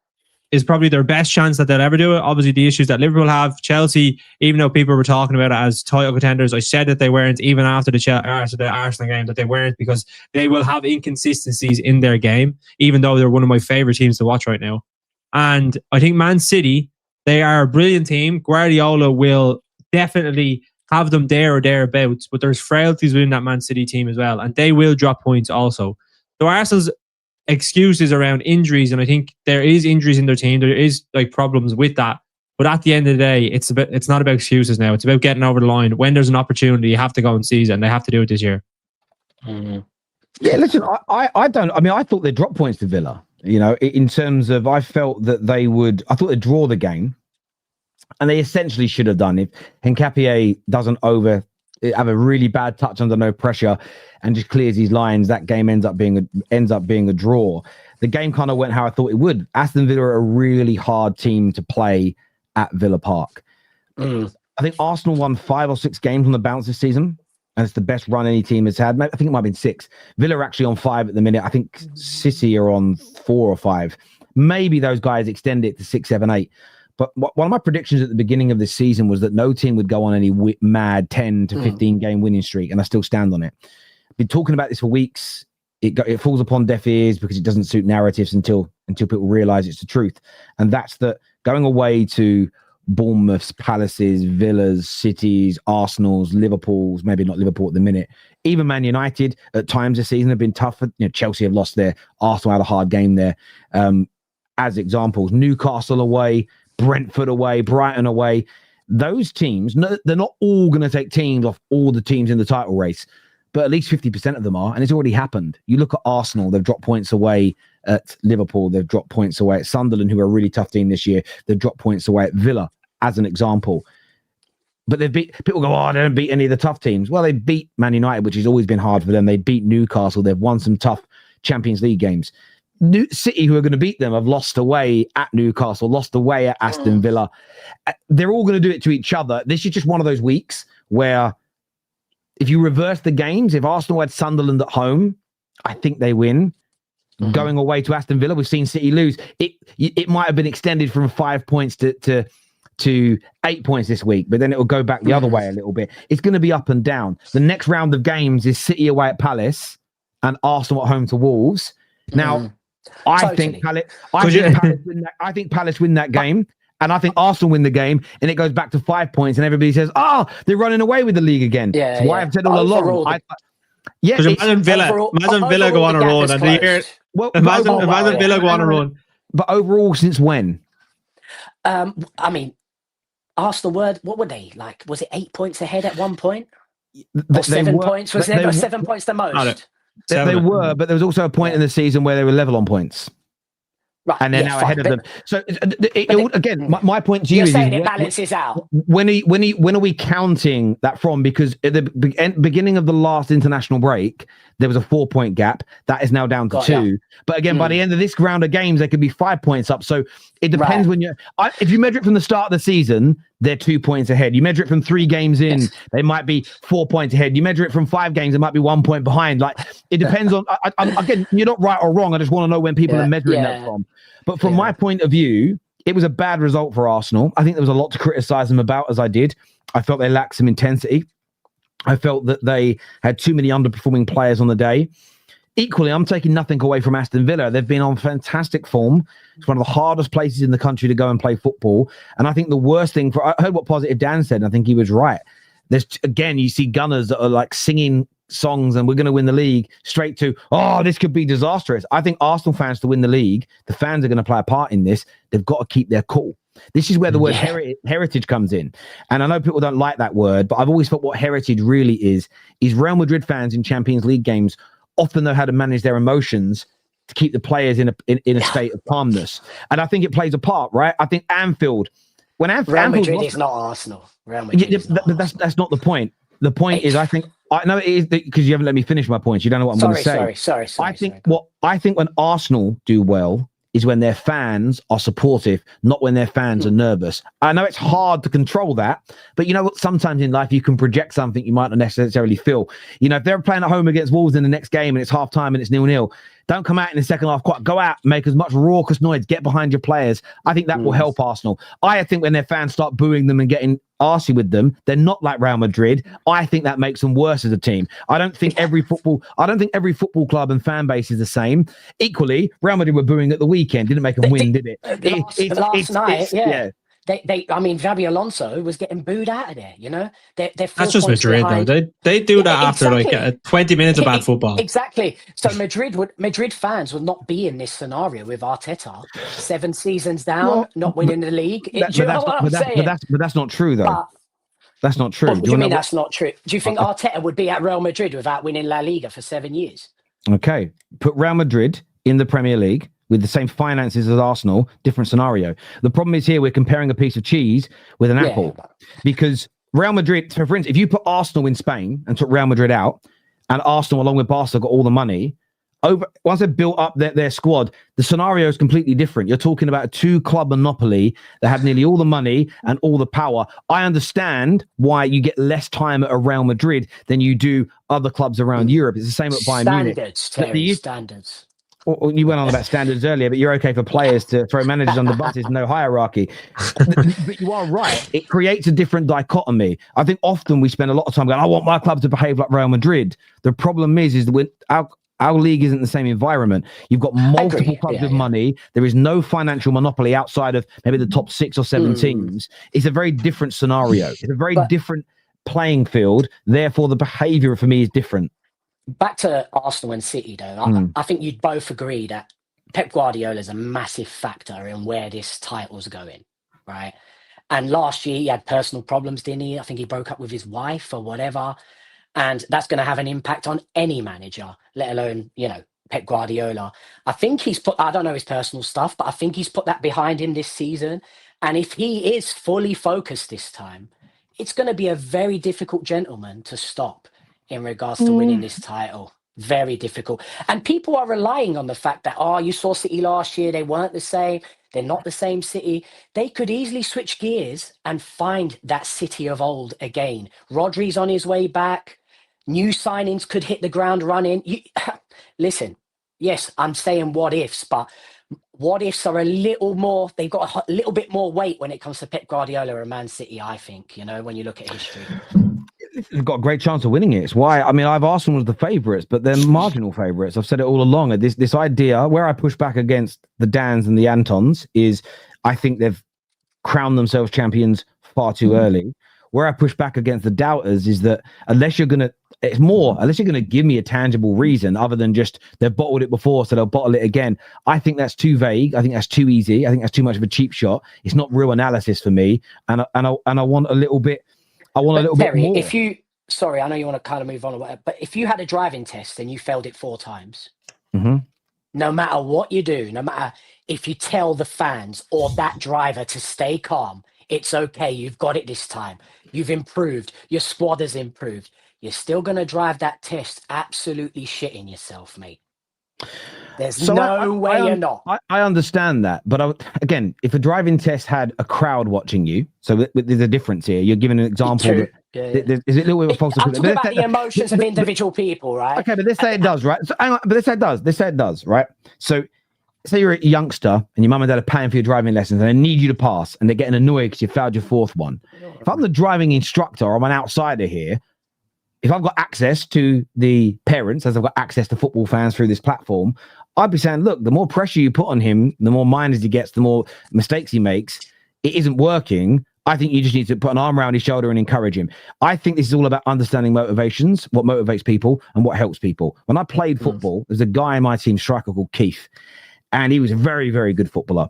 is probably their best chance that they'll ever do it. Obviously, the issues that Liverpool have, Chelsea, even though people were talking about it as title contenders, I said that they weren't, even after the Arsenal game, that they weren't, because they will have inconsistencies in their game, even though they're one of my favourite teams to watch right now. And I think Man City, they are a brilliant team. Guardiola will definitely have them there or thereabouts, but there's frailties within that Man City team as well, and they will drop points also. So Arsenal's excuses around injuries, and I think there is injuries in their team. There is like problems with that, but at the end of the day, it's not about excuses now. It's about getting over the line. When there's an opportunity, you have to go and seize it, and they have to do it this year. Yeah, listen, I don't. I mean, I thought they'd drop points to Villa. You know, in terms of, I felt that they would. I thought they'd draw the game, and they essentially should have done. If Nketiah doesn't have a really bad touch under no pressure and just clears his lines, that game ends up being a draw. The game kind of went how I thought it would. Aston Villa are a really hard team to play at Villa Park. I think Arsenal won 5 or 6 games on the bounce this season, and it's the best run any team has had. I think it might have been 6. Villa are actually on 5 at the minute. I think City are on 4 or 5. Maybe those guys extend it to 6, 7, 8. But one of my predictions at the beginning of this season was that no team would go on any mad 10 to 15 game winning streak, and I still stand on it. I've been talking about this for weeks. It falls upon deaf ears because it doesn't suit narratives until people realize it's the truth. And that's that going away to Bournemouths, Palaces, Villas, Cities, Arsenals, Liverpools, maybe not Liverpool at the minute, even Man United at times this season have been tough. You know, Chelsea have lost there. Arsenal had a hard game there. As examples, Newcastle away, Brentford away, Brighton away. Those teams, they're not all going to take teams off all the teams in the title race, but at least 50% of them are, and it's already happened. You look at Arsenal, they've dropped points away at Liverpool, they've dropped points away at Sunderland, who are a really tough team this year. They've dropped points away at Villa, as an example. But they've beat, people go, oh, they don't beat any of the tough teams. Well, they beat Man United, which has always been hard for them. They beat Newcastle. They've won some tough Champions League games. City, who are going to beat them, have lost away at Newcastle, lost away at Aston Villa. They're all going to do it to each other. This is just one of those weeks where if you reverse the games, if Arsenal had Sunderland at home, I think they win. Going away to Aston Villa, we've seen City lose. It might have been extended from 5 points to 8 points this week, but then it will go back the other way a little bit. It's going to be up and down. The next round of games is City away at Palace and Arsenal at home to Wolves. Now, I think Palace win that game, and I think Arsenal win the game, and it goes back to 5 points, and everybody says, "Oh, they're running away with the league again." Yeah, that's why I've said all along. Because imagine Villa go on a run, and imagine Villa go on a run. But overall, since when? I mean, Arsenal what were they like? Was it 8 points ahead at one point? Or 7 points? Was there 7 points the most? They were, but there was also a point in the season where they were level on points. Right, and they're now ahead of them. So again, my point to you is it balances out. When are we counting that from? Because at the beginning of the last international break, there was a 4 point gap. That is now down to 2. But again, by the end of this round of games, they could be 5 points up. So it depends when if you measure it from the start of the season, they're 2 points ahead. You measure it from 3 games in, they might be 4 points ahead. You measure it from 5 games, it might be 1 point behind. Like it depends on. Again, you're not right or wrong. I just want to know when people are measuring that from. But from my point of view, it was a bad result for Arsenal. I think there was a lot to criticize them about, as I did. I felt they lacked some intensity. I felt that they had too many underperforming players on the day. Equally, I'm taking nothing away from Aston Villa. They've been on fantastic form. It's one of the hardest places in the country to go and play football. And I think the worst thing I heard what Positive Dan said, and I think he was right. There's again, you see Gunners that are like singing songs and we're going to win the league straight to, oh, this could be disastrous. I think Arsenal fans, to win the league, the fans are going to play a part in this. They've got to keep their cool. This is where the word heritage comes in. And I know people don't like that word, but I've always thought what heritage really is Real Madrid fans in Champions League games often know how to manage their emotions to keep the players in a state of calmness. And I think it plays a part, right? I think Anfield, when Real Madrid is not Arsenal. Real Madrid is not Arsenal. That's not the point. The point is, I know it is because you haven't let me finish my points. You don't know what I'm going to say. Sorry. I think when Arsenal do well is when their fans are supportive, not when their fans are nervous. I know it's hard to control that, but you know what? Sometimes in life you can project something you might not necessarily feel. You know, if they're playing at home against Wolves in the next game and it's half time and it's 0-0, don't come out in the second half. Go out, make as much raucous noise, get behind your players. I think that will help Arsenal. I think when their fans start booing them and getting arsey with them, they're not like Real Madrid. I think that makes them worse as a team. I don't think every football club and fan base is the same. Equally, Real Madrid were booing at the weekend. Didn't make them win, did it? Last night, yeah. I mean, Xabi Alonso was getting booed out of there. You know, they're that's just Madrid, though. They do that after like 20 minutes of bad football. Exactly. So Madrid fans would not be in this scenario with Arteta 7 seasons down, not winning the league. But that's not true, though. That's not true. What do you mean that's not true? Do you think Arteta would be at Real Madrid without winning La Liga for 7 years? Okay, put Real Madrid in the Premier League with the same finances as Arsenal, different scenario. The problem is here we're comparing a piece of cheese with an apple, because Real Madrid, so for instance, if you put Arsenal in Spain and took Real Madrid out, and Arsenal along with Barca got all the money, once they've built up their squad, the scenario is completely different. You're talking about a 2-club monopoly that have nearly all the money and all the power. I understand why you get less time at a Real Madrid than you do other clubs around Europe. It's the same at Bayern Munich. Standards. Well, you went on about standards earlier, but you're okay for players to throw managers under buses, no hierarchy. But you are right. It creates a different dichotomy. I think often we spend a lot of time going, I want my club to behave like Real Madrid. The problem is that when our league isn't the same environment. You've got multiple clubs with money. There is no financial monopoly outside of maybe the top 6 or 7 teams. It's a very different scenario. It's a very different playing field. Therefore, the behavior for me is different. Back to Arsenal and City, though, I think you'd both agree that Pep Guardiola is a massive factor in where this title's going, right? And last year he had personal problems, didn't he? I think he broke up with his wife or whatever. And that's going to have an impact on any manager, let alone, you know, Pep Guardiola. I think I don't know his personal stuff, but I think he's put that behind him this season. And if he is fully focused this time, it's going to be a very difficult gentleman to stop in regards to winning this title. Very difficult. And people are relying on the fact that, you saw City last year, they weren't the same. They're not the same City. They could easily switch gears and find that City of old again. Rodri's on his way back. New signings could hit the ground running. Listen, yes, I'm saying what ifs, but what ifs are a little more, they've got a little bit more weight when it comes to Pep Guardiola and Man City, I think, you know, when you look at history. They've got a great chance of winning it. It's why, I mean, I've Arsenal as the favourites, but they're marginal favourites. I've said it all along. This idea, where I push back against the Dans and the Antons, is I think they've crowned themselves champions far too early. Where I push back against the doubters is that unless you're going to give me a tangible reason other than just they've bottled it before, so they'll bottle it again. I think that's too vague. I think that's too easy. I think that's too much of a cheap shot. It's not real analysis for me. And I want a little bit. Bit more. If you, sorry, I know you want to kind of move on or whatever, but if you had a driving test and you failed it 4 times, no matter what you do, no matter if you tell the fans or that driver to stay calm, it's okay. You've got it this time. You've improved. Your squad has improved. You're still going to drive that test absolutely shitting yourself, mate. There's no way you're not. I understand that. But again, if a driving test had a crowd watching you, so there's a difference here. You're giving an example. Is it a little bit of a false? I'm talking about the emotions of individual people, right? Okay, but let's say it does, right? So, hang on, but let's say it does. Let's say it does, right? So say you're a youngster and your mum and dad are paying for your driving lessons and they need you to pass and they're getting annoyed because you failed your 4th one. If I'm the driving instructor or I'm an outsider here, if I've got access to the parents, as I've got access to football fans through this platform, I'd be saying, look, the more pressure you put on him, the more minors he gets, the more mistakes he makes. It isn't working. I think you just need to put an arm around his shoulder and encourage him. I think this is all about understanding motivations, what motivates people and what helps people. When I played football, there's a guy in my team, striker called Keith, and he was a very, very good footballer.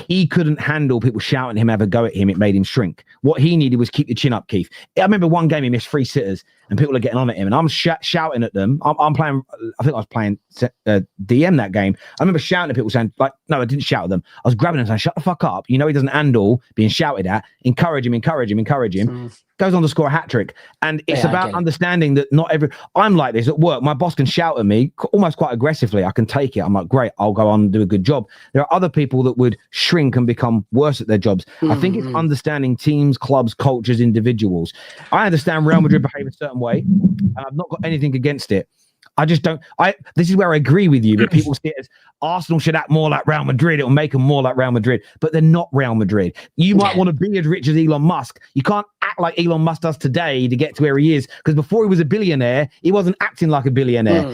He couldn't handle people shouting at him, have a go at him. It made him shrink. What he needed was keep your chin up, Keith. I remember one game he missed 3 sitters and people are getting on at him and I'm shouting at them. I'm playing, I think I was playing DM that game. I remember shouting at people saying, like, no, I didn't shout at them. I was grabbing them saying, shut the fuck up. You know, he doesn't handle being shouted at. Encourage him. Go goes on to score a hat trick. And it's Yeah, about understanding that not every. I'm like this at work. My boss can shout at me almost quite aggressively. I can take it. I'm like, great, I'll go on and do a good job. There are other people that would shrink and become worse at their jobs. I think it's understanding teams, clubs, cultures, individuals. I understand Real Madrid behave a certain way, and I've not got anything against it. I just don't. This is where I agree with you, but people see it as Arsenal should act more like Real Madrid. It'll make them more like Real Madrid, but they're not Real Madrid. You might want to be as rich as Elon Musk. You can't act like Elon Musk does today to get to where he is, because before he was a billionaire, he wasn't acting like a billionaire.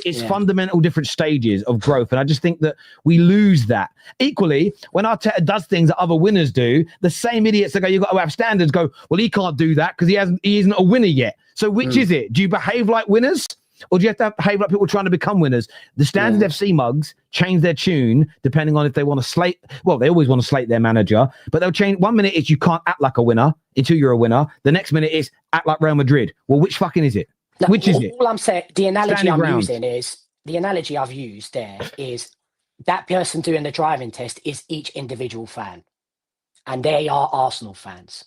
It's fundamental different stages of growth, and I just think that we lose that. Equally, when Arteta does things that other winners do, the same idiots that go, "You've got to have standards," go, "Well, he can't do that because he isn't a winner yet." So which is it? Do you behave like winners? Or do you have to behave like people trying to become winners? The Standard FC mugs change their tune depending on if they want to slate. Well, they always want to slate their manager, but they'll change. 1 minute is you can't act like a winner until you're a winner. The next minute is act like Real Madrid. Well, which fucking is it? No, which is it? All I'm saying, the analogy I've ground. used there is that person doing the driving test is each individual fan, and they are Arsenal fans.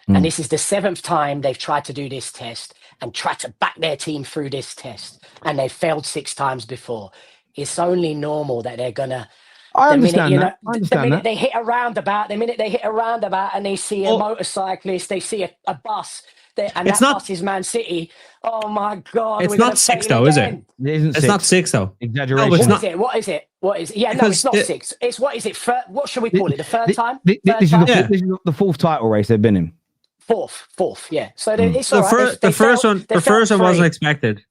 And this is the 7th time they've tried to do this test and tried to back their team through this test, and they've failed 6 times before. It's only normal that they're gonna. I understand that. The minute they hit a roundabout, and they see a motorcyclist, they see a bus, and that bus is Man City. Oh my God! It's not 6 though, is it? It's not 6 though. Exaggeration. No, it's not. What is it? Yeah, no, it's not 6. It's what is it? What should we call it? The third time? This is the 4th title race they've been in. Fourth, yeah. So it's the all right. The first one wasn't expected.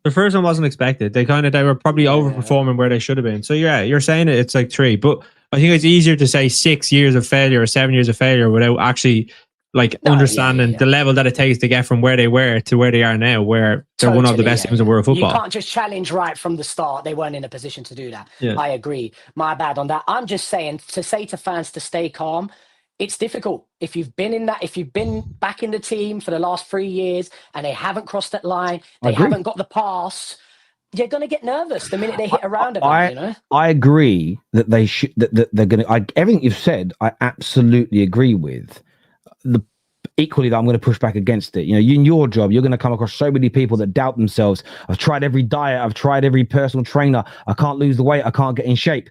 The first one wasn't expected. They were probably overperforming where they should have been. So yeah, you're saying it's like 3, but I think it's easier to say 6 years of failure or 7 years of failure without actually understanding the level that it takes to get from where they were to where they are now, where they're one of the best teams in world football. You can't just challenge right from the start. They weren't in a position to do that. Yeah. I agree. My bad on that. I'm just saying, to say to fans to stay calm, it's difficult. If you've been back in the team for the last 3 years and they haven't crossed that line, they haven't got the pass, you're going to get nervous the minute they hit a roundabout. I agree that they should. That they're going to. Everything you've said, I absolutely agree with. Equally, I'm going to push back against it. You in your job, you're going to come across so many people that doubt themselves. I've tried every diet. I've tried every personal trainer. I can't lose the weight. I can't get in shape.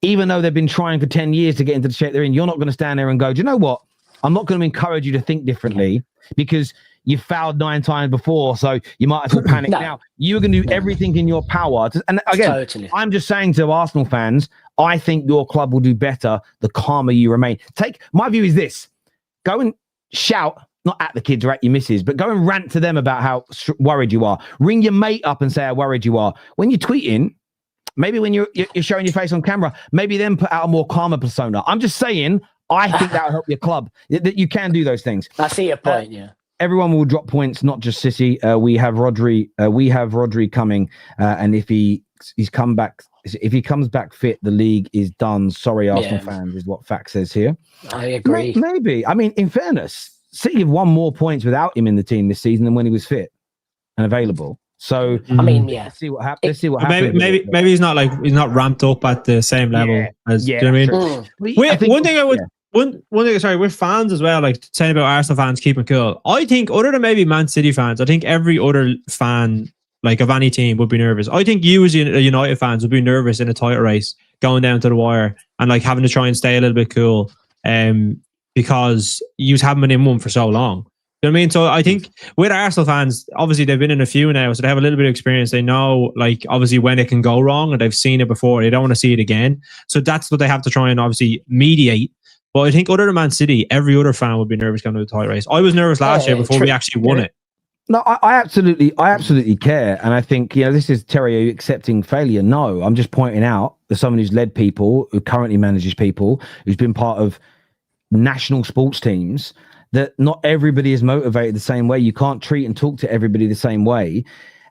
Even though they've been trying for 10 years to get into the shape they're in, you're not going to stand there and go, do you know what? I'm not going to encourage you to think differently because you fouled 9 times before, so you might as well panic now. You're going to do everything in your power. And again, I'm just saying to Arsenal fans, I think your club will do better the calmer you remain. My view is this. Go and shout, not at the kids or at your missus, but go and rant to them about how worried you are. Ring your mate up and say how worried you are. When you're tweeting, maybe when you're showing your face on camera, maybe then put out a more calmer persona. I'm just saying, I think that'll help your club. That you can do those things. I see your point. Yeah. Everyone will drop points, not just City. We have Rodri. We have Rodri coming, and if he's come back, if he comes back fit, the league is done. Sorry, Arsenal fans, is what Fact says here. I agree. Maybe. I mean, in fairness, City have won more points without him in the team this season than when he was fit and available. So I mean, let's see what happens. Let's see what happens. Maybe he's not ramped up at the same level as. Do you know what I mean? One thing. Sorry, with fans as well. Like saying about Arsenal fans keeping cool. I think other than maybe Man City fans, I think every other fan of any team would be nervous. I think you as United fans would be nervous in a title race going down to the wire and having to try and stay a little bit cool, because you haven't been in one for so long. You know what I mean? So I think with Arsenal fans, obviously they've been in a few now, so they have a little bit of experience. They know, obviously when it can go wrong, and they've seen it before. They don't want to see it again. So that's what they have to try and obviously mediate. But I think other than Man City, every other fan would be nervous going to the title race. I was nervous last year before we actually won it. No, I absolutely care. And I think, this is Terry accepting failure. No, I'm just pointing out that someone who's led people, who currently manages people, who's been part of national sports teams, that not everybody is motivated the same way. You can't treat and talk to everybody the same way.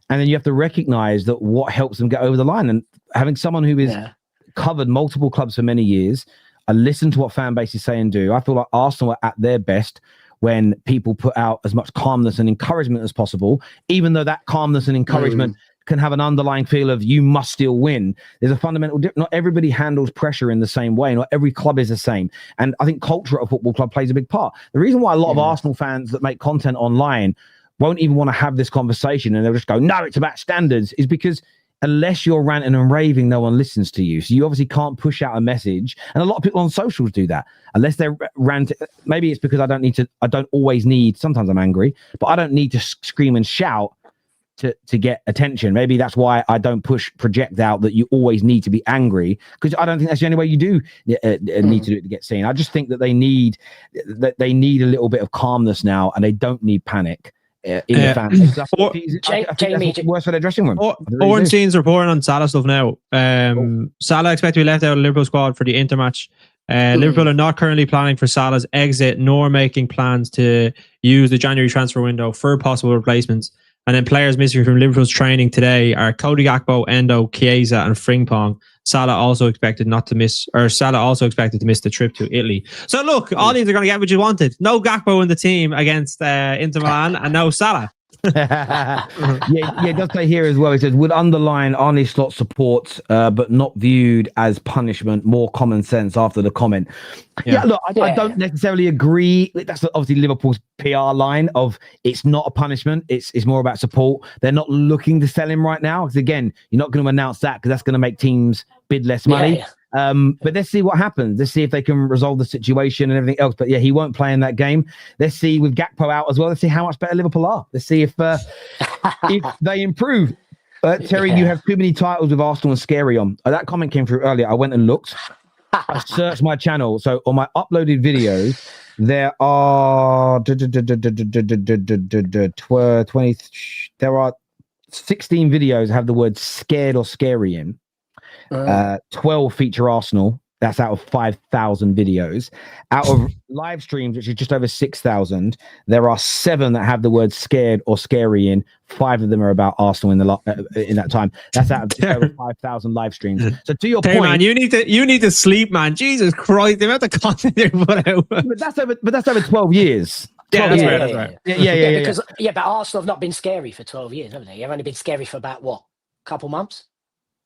And then you have to recognize that what helps them get over the line. And having someone who is covered multiple clubs for many years, I listen to what fan bases say and do. I feel like Arsenal are at their best when people put out as much calmness and encouragement as possible, even though that calmness and encouragement can have an underlying feel of you must still win. There's a fundamental not everybody handles pressure in the same way. Not every club is the same. And I think culture at a football club plays a big part. The reason why a lot of Arsenal fans that make content online won't even want to have this conversation and they'll just go, no, it's about standards, is because unless you're ranting and raving, no one listens to you. So you obviously can't push out a message. And a lot of people on socials do that. Unless they're ranting. Maybe it's because I don't always need, sometimes I'm angry, but I don't need to scream and shout to get attention. Maybe that's why I don't project out that you always need to be angry, because I don't think that's the only way you do need to do it to get seen. I just think that they need a little bit of calmness now, and they don't need panic. In the fan base. Jamie, worse for their dressing room. Ornstein's reporting on Salah stuff now. Salah expected to be left out of the Liverpool squad for the Inter match. Liverpool are not currently planning for Salah's exit, nor making plans to use the January transfer window for possible replacements. And then players missing from Liverpool's training today are Cody Gakpo, Endo, Chiesa, and Frimpong. Salah also expected to miss the trip to Italy. So look, all these are going to get what you wanted. No Gakpo in the team against Inter Milan, and no Salah. It does say here as well. It says would underline Arne Slot support, but not viewed as punishment. More common sense after the comment. Look, I don't necessarily agree. That's obviously Liverpool's PR line of it's not a punishment. It's more about support. They're not looking to sell him right now because again, you're not going to announce that because that's going to make teams bid less money. But let's see what happens. Let's see if they can resolve the situation and everything else. But yeah, he won't play in that game. Let's see with Gakpo out as well. Let's see how much better Liverpool are. Let's see if they improve. Terry, you have too many titles with Arsenal and scary on. That comment came through earlier. I went and looked. I searched my channel. So on my uploaded videos, there are 20. There are 16 videos that have the word scared or scary in. 12 feature Arsenal. That's out of 5,000 videos. Out of live streams, which is just over 6,000, there are 7 that have the word scared or scary in. 5 of them are about Arsenal in that time. That's out of just over 5,000 live streams. So to your point, man, you need to sleep, man. Jesus Christ, the amount of content they put out. But that's over 12 years. That's right. But Arsenal have not been scary for 12 years, haven't they? They've only been scary for about what? Couple months?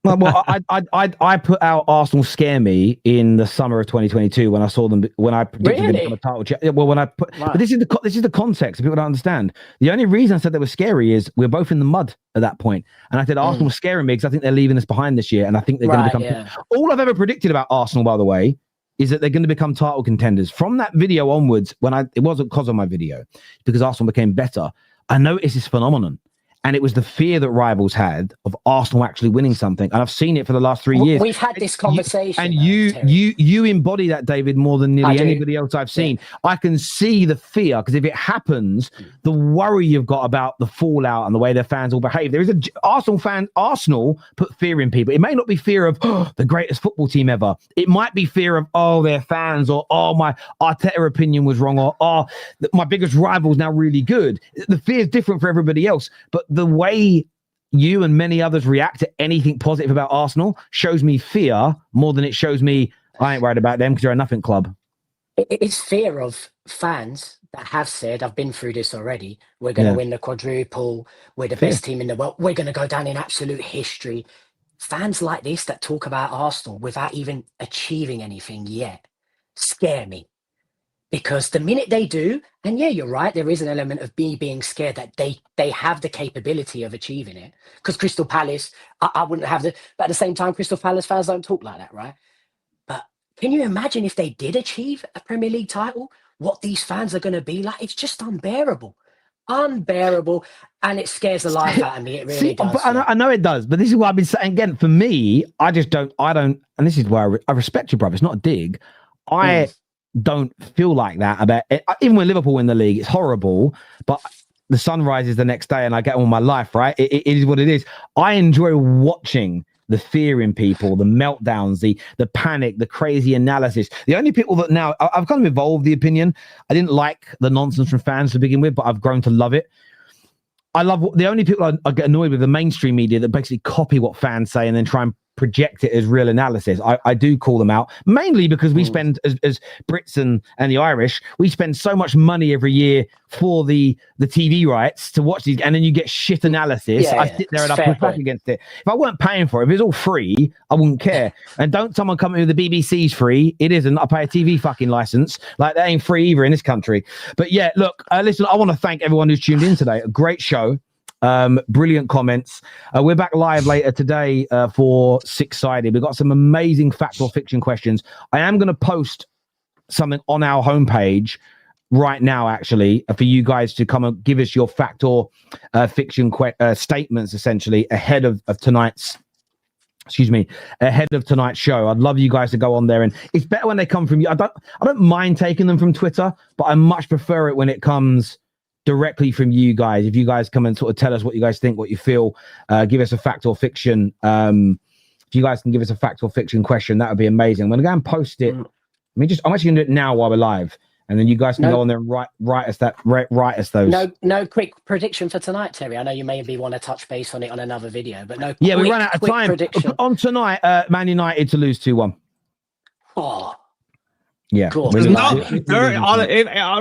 Well, I put out Arsenal scare me in the summer of 2022 when I saw them when I predicted them on a title. Well, but this is the context. People don't understand. The only reason I said they were scary is we're both in the mud at that point, and I said Arsenal was scaring me because I think they're leaving us behind this year, and I think they're going to become. All I've ever predicted about Arsenal, by the way, is that they're going to become title contenders. From that video onwards, it wasn't because of my video, because Arsenal became better. I noticed this phenomenon. And it was the fear that rivals had of Arsenal actually winning something. And I've seen it for the last 3 years. We've had this conversation. You embody that, David, more than nearly anybody else I've seen. Yeah. I can see the fear, because if it happens, the worry you've got about the fallout and the way their fans will behave. There is Arsenal put fear in people. It may not be fear of the greatest football team ever. It might be fear of, their fans, or, my Arteta opinion was wrong, or, my biggest rival's now really good. The fear is different for everybody else. But the way you and many others react to anything positive about Arsenal shows me fear more than it shows me I ain't worried about them because they're a nothing club. It's fear of fans that have said, I've been through this already, we're going to win the quadruple, we're the best team in the world, we're going to go down in absolute history. Fans like this that talk about Arsenal without even achieving anything yet scare me. Because the minute they do, and you're right, there is an element of me being scared that they have the capability of achieving it. Because Crystal Palace, I wouldn't have but at the same time, Crystal Palace fans don't talk like that, right? But can you imagine if they did achieve a Premier League title, what these fans are going to be like? It's just unbearable. And it scares the life out of me. It really does. I know it does, but this is what I've been saying. Again, for me, I don't, and this is why I respect you, brother. It's not a dig. I don't feel like that about it. Even when Liverpool win the league, it's horrible, but the sun rises the next day and I get on with my life, right? It is what it is. I enjoy watching the fear in people, the meltdowns, the panic, the crazy analysis. The only people that now, I've kind of evolved the opinion. I didn't like the nonsense from fans to begin with, but I've grown to love it. I love the only people I get annoyed with the mainstream media that basically copy what fans say and then try and project it as real analysis. I do call them out, mainly because we spend, as Brits and the Irish, we spend so much money every year for the TV rights to watch these, and then you get shit analysis. I sit there and I push back against it. If I weren't paying for it, if it was all free, I wouldn't care. And don't someone come in with the BBC's free. It isn't. I pay a TV fucking license. Like, that ain't free either in this country. But yeah, look, listen, I want to thank everyone who's tuned in today. A great show. Brilliant comments. We're back live later today for Six Sided. We've got some amazing fact or fiction questions. I am going to post something on our homepage right now, actually, for you guys to come and give us your fact or fiction statements, essentially, ahead of tonight's. Ahead of tonight's show. I'd love you guys to go on there, and it's better when they come from you. I don't mind taking them from Twitter, but I much prefer it when it comes directly from you guys. If you guys come and sort of tell us what you guys think, what you feel, give us a fact or fiction. If you guys can give us a fact or fiction question, that would be amazing. I'm going to go and post it. I'm actually going to do it now while we're live, and then you guys can go on there and write us those. No quick prediction for tonight, Terry. I know you maybe want to touch base on it on another video, but no. Yeah, we ran out of time. Prediction. On tonight, Man United to lose 2-1. Oh. Yeah. Cool. All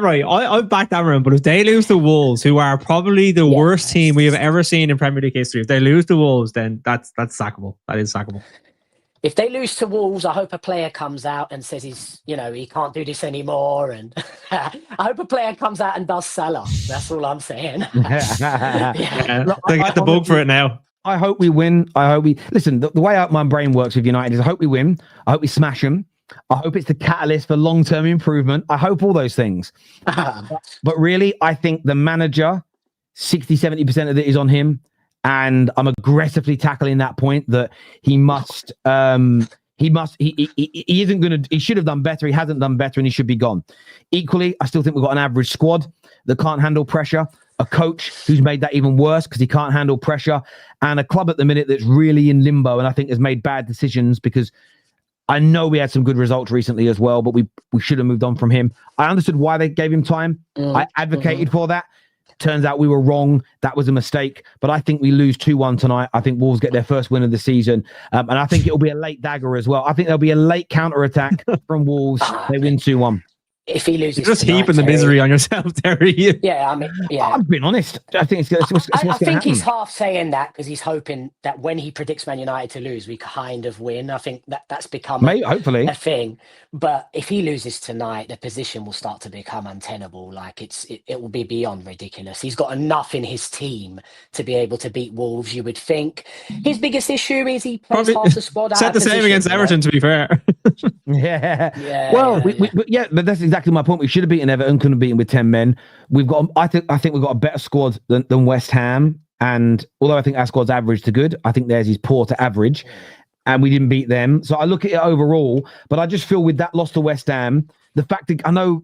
right, I'll back that round. But if they lose the Wolves, who are probably the worst team we have ever seen in Premier League history, if they lose the Wolves, then that's sackable. That is sackable. If they lose to Wolves, I hope a player comes out and says he can't do this anymore. And I hope a player comes out and does Salah. That's all I'm saying. They got the bug for it now. I hope we win. Listen, the way my brain works with United is I hope we win. I hope we smash them. I hope it's the catalyst for long-term improvement. I hope all those things. But really, I think the manager, 60-70% of it is on him. And I'm aggressively tackling that point that he should have done better. He hasn't done better, and he should be gone. Equally, I still think we've got an average squad that can't handle pressure, a coach who's made that even worse because he can't handle pressure, and a club at the minute that's really in limbo and I think has made bad decisions, because I know we had some good results recently as well, but we should have moved on from him. I understood why they gave him time. I advocated for that. Turns out we were wrong. That was a mistake. But I think we lose 2-1 tonight. I think Wolves get their first win of the season. And I think it'll be a late dagger as well. I think there'll be a late counter-attack from Wolves. They win 2-1. If he loses, you're just heaping the misery on yourself, Terry. I've been honest. I think I think he's half saying that because he's hoping that when he predicts Man United to lose, we kind of win. I think that's become hopefully a thing. But if he loses tonight, the position will start to become untenable. Like it will be beyond ridiculous. He's got enough in his team to be able to beat Wolves. You would think his biggest issue is he plays half the squad. Said the same against Everton, to be fair. But that's exactly my point. We should have beaten Everton, couldn't have beaten with 10 men. I think we've got a better squad than West Ham. And although I think our squad's average to good, I think theirs is poor to average. And we didn't beat them. So I look at it overall, but I just feel with that loss to West Ham, the fact that I know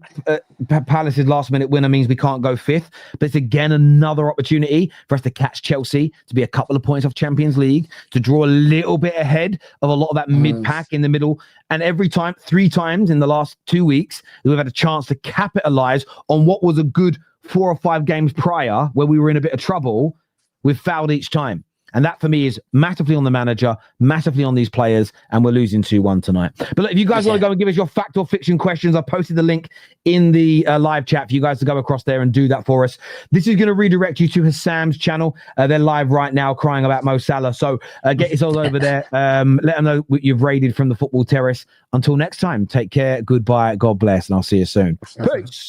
Palace's last minute winner means we can't go fifth, but it's again another opportunity for us to catch Chelsea, to be a couple of points off Champions League, to draw a little bit ahead of a lot of that mid-pack in the middle. And every time, 3 times in the last 2 weeks, we've had a chance to capitalize on what was a good 4 or 5 games prior where we were in a bit of trouble. We've fouled each time. And that for me is massively on the manager, massively on these players, and we're losing 2-1 tonight. But look, if you guys want to go and give us your fact or fiction questions, I posted the link in the live chat for you guys to go across there and do that for us. This is going to redirect you to Hassam's channel. They're live right now crying about Mo Salah. So get yourselves over there. Let them know what you've raided from the Football Terrace. Until next time, take care, goodbye, God bless, and I'll see you soon. Peace.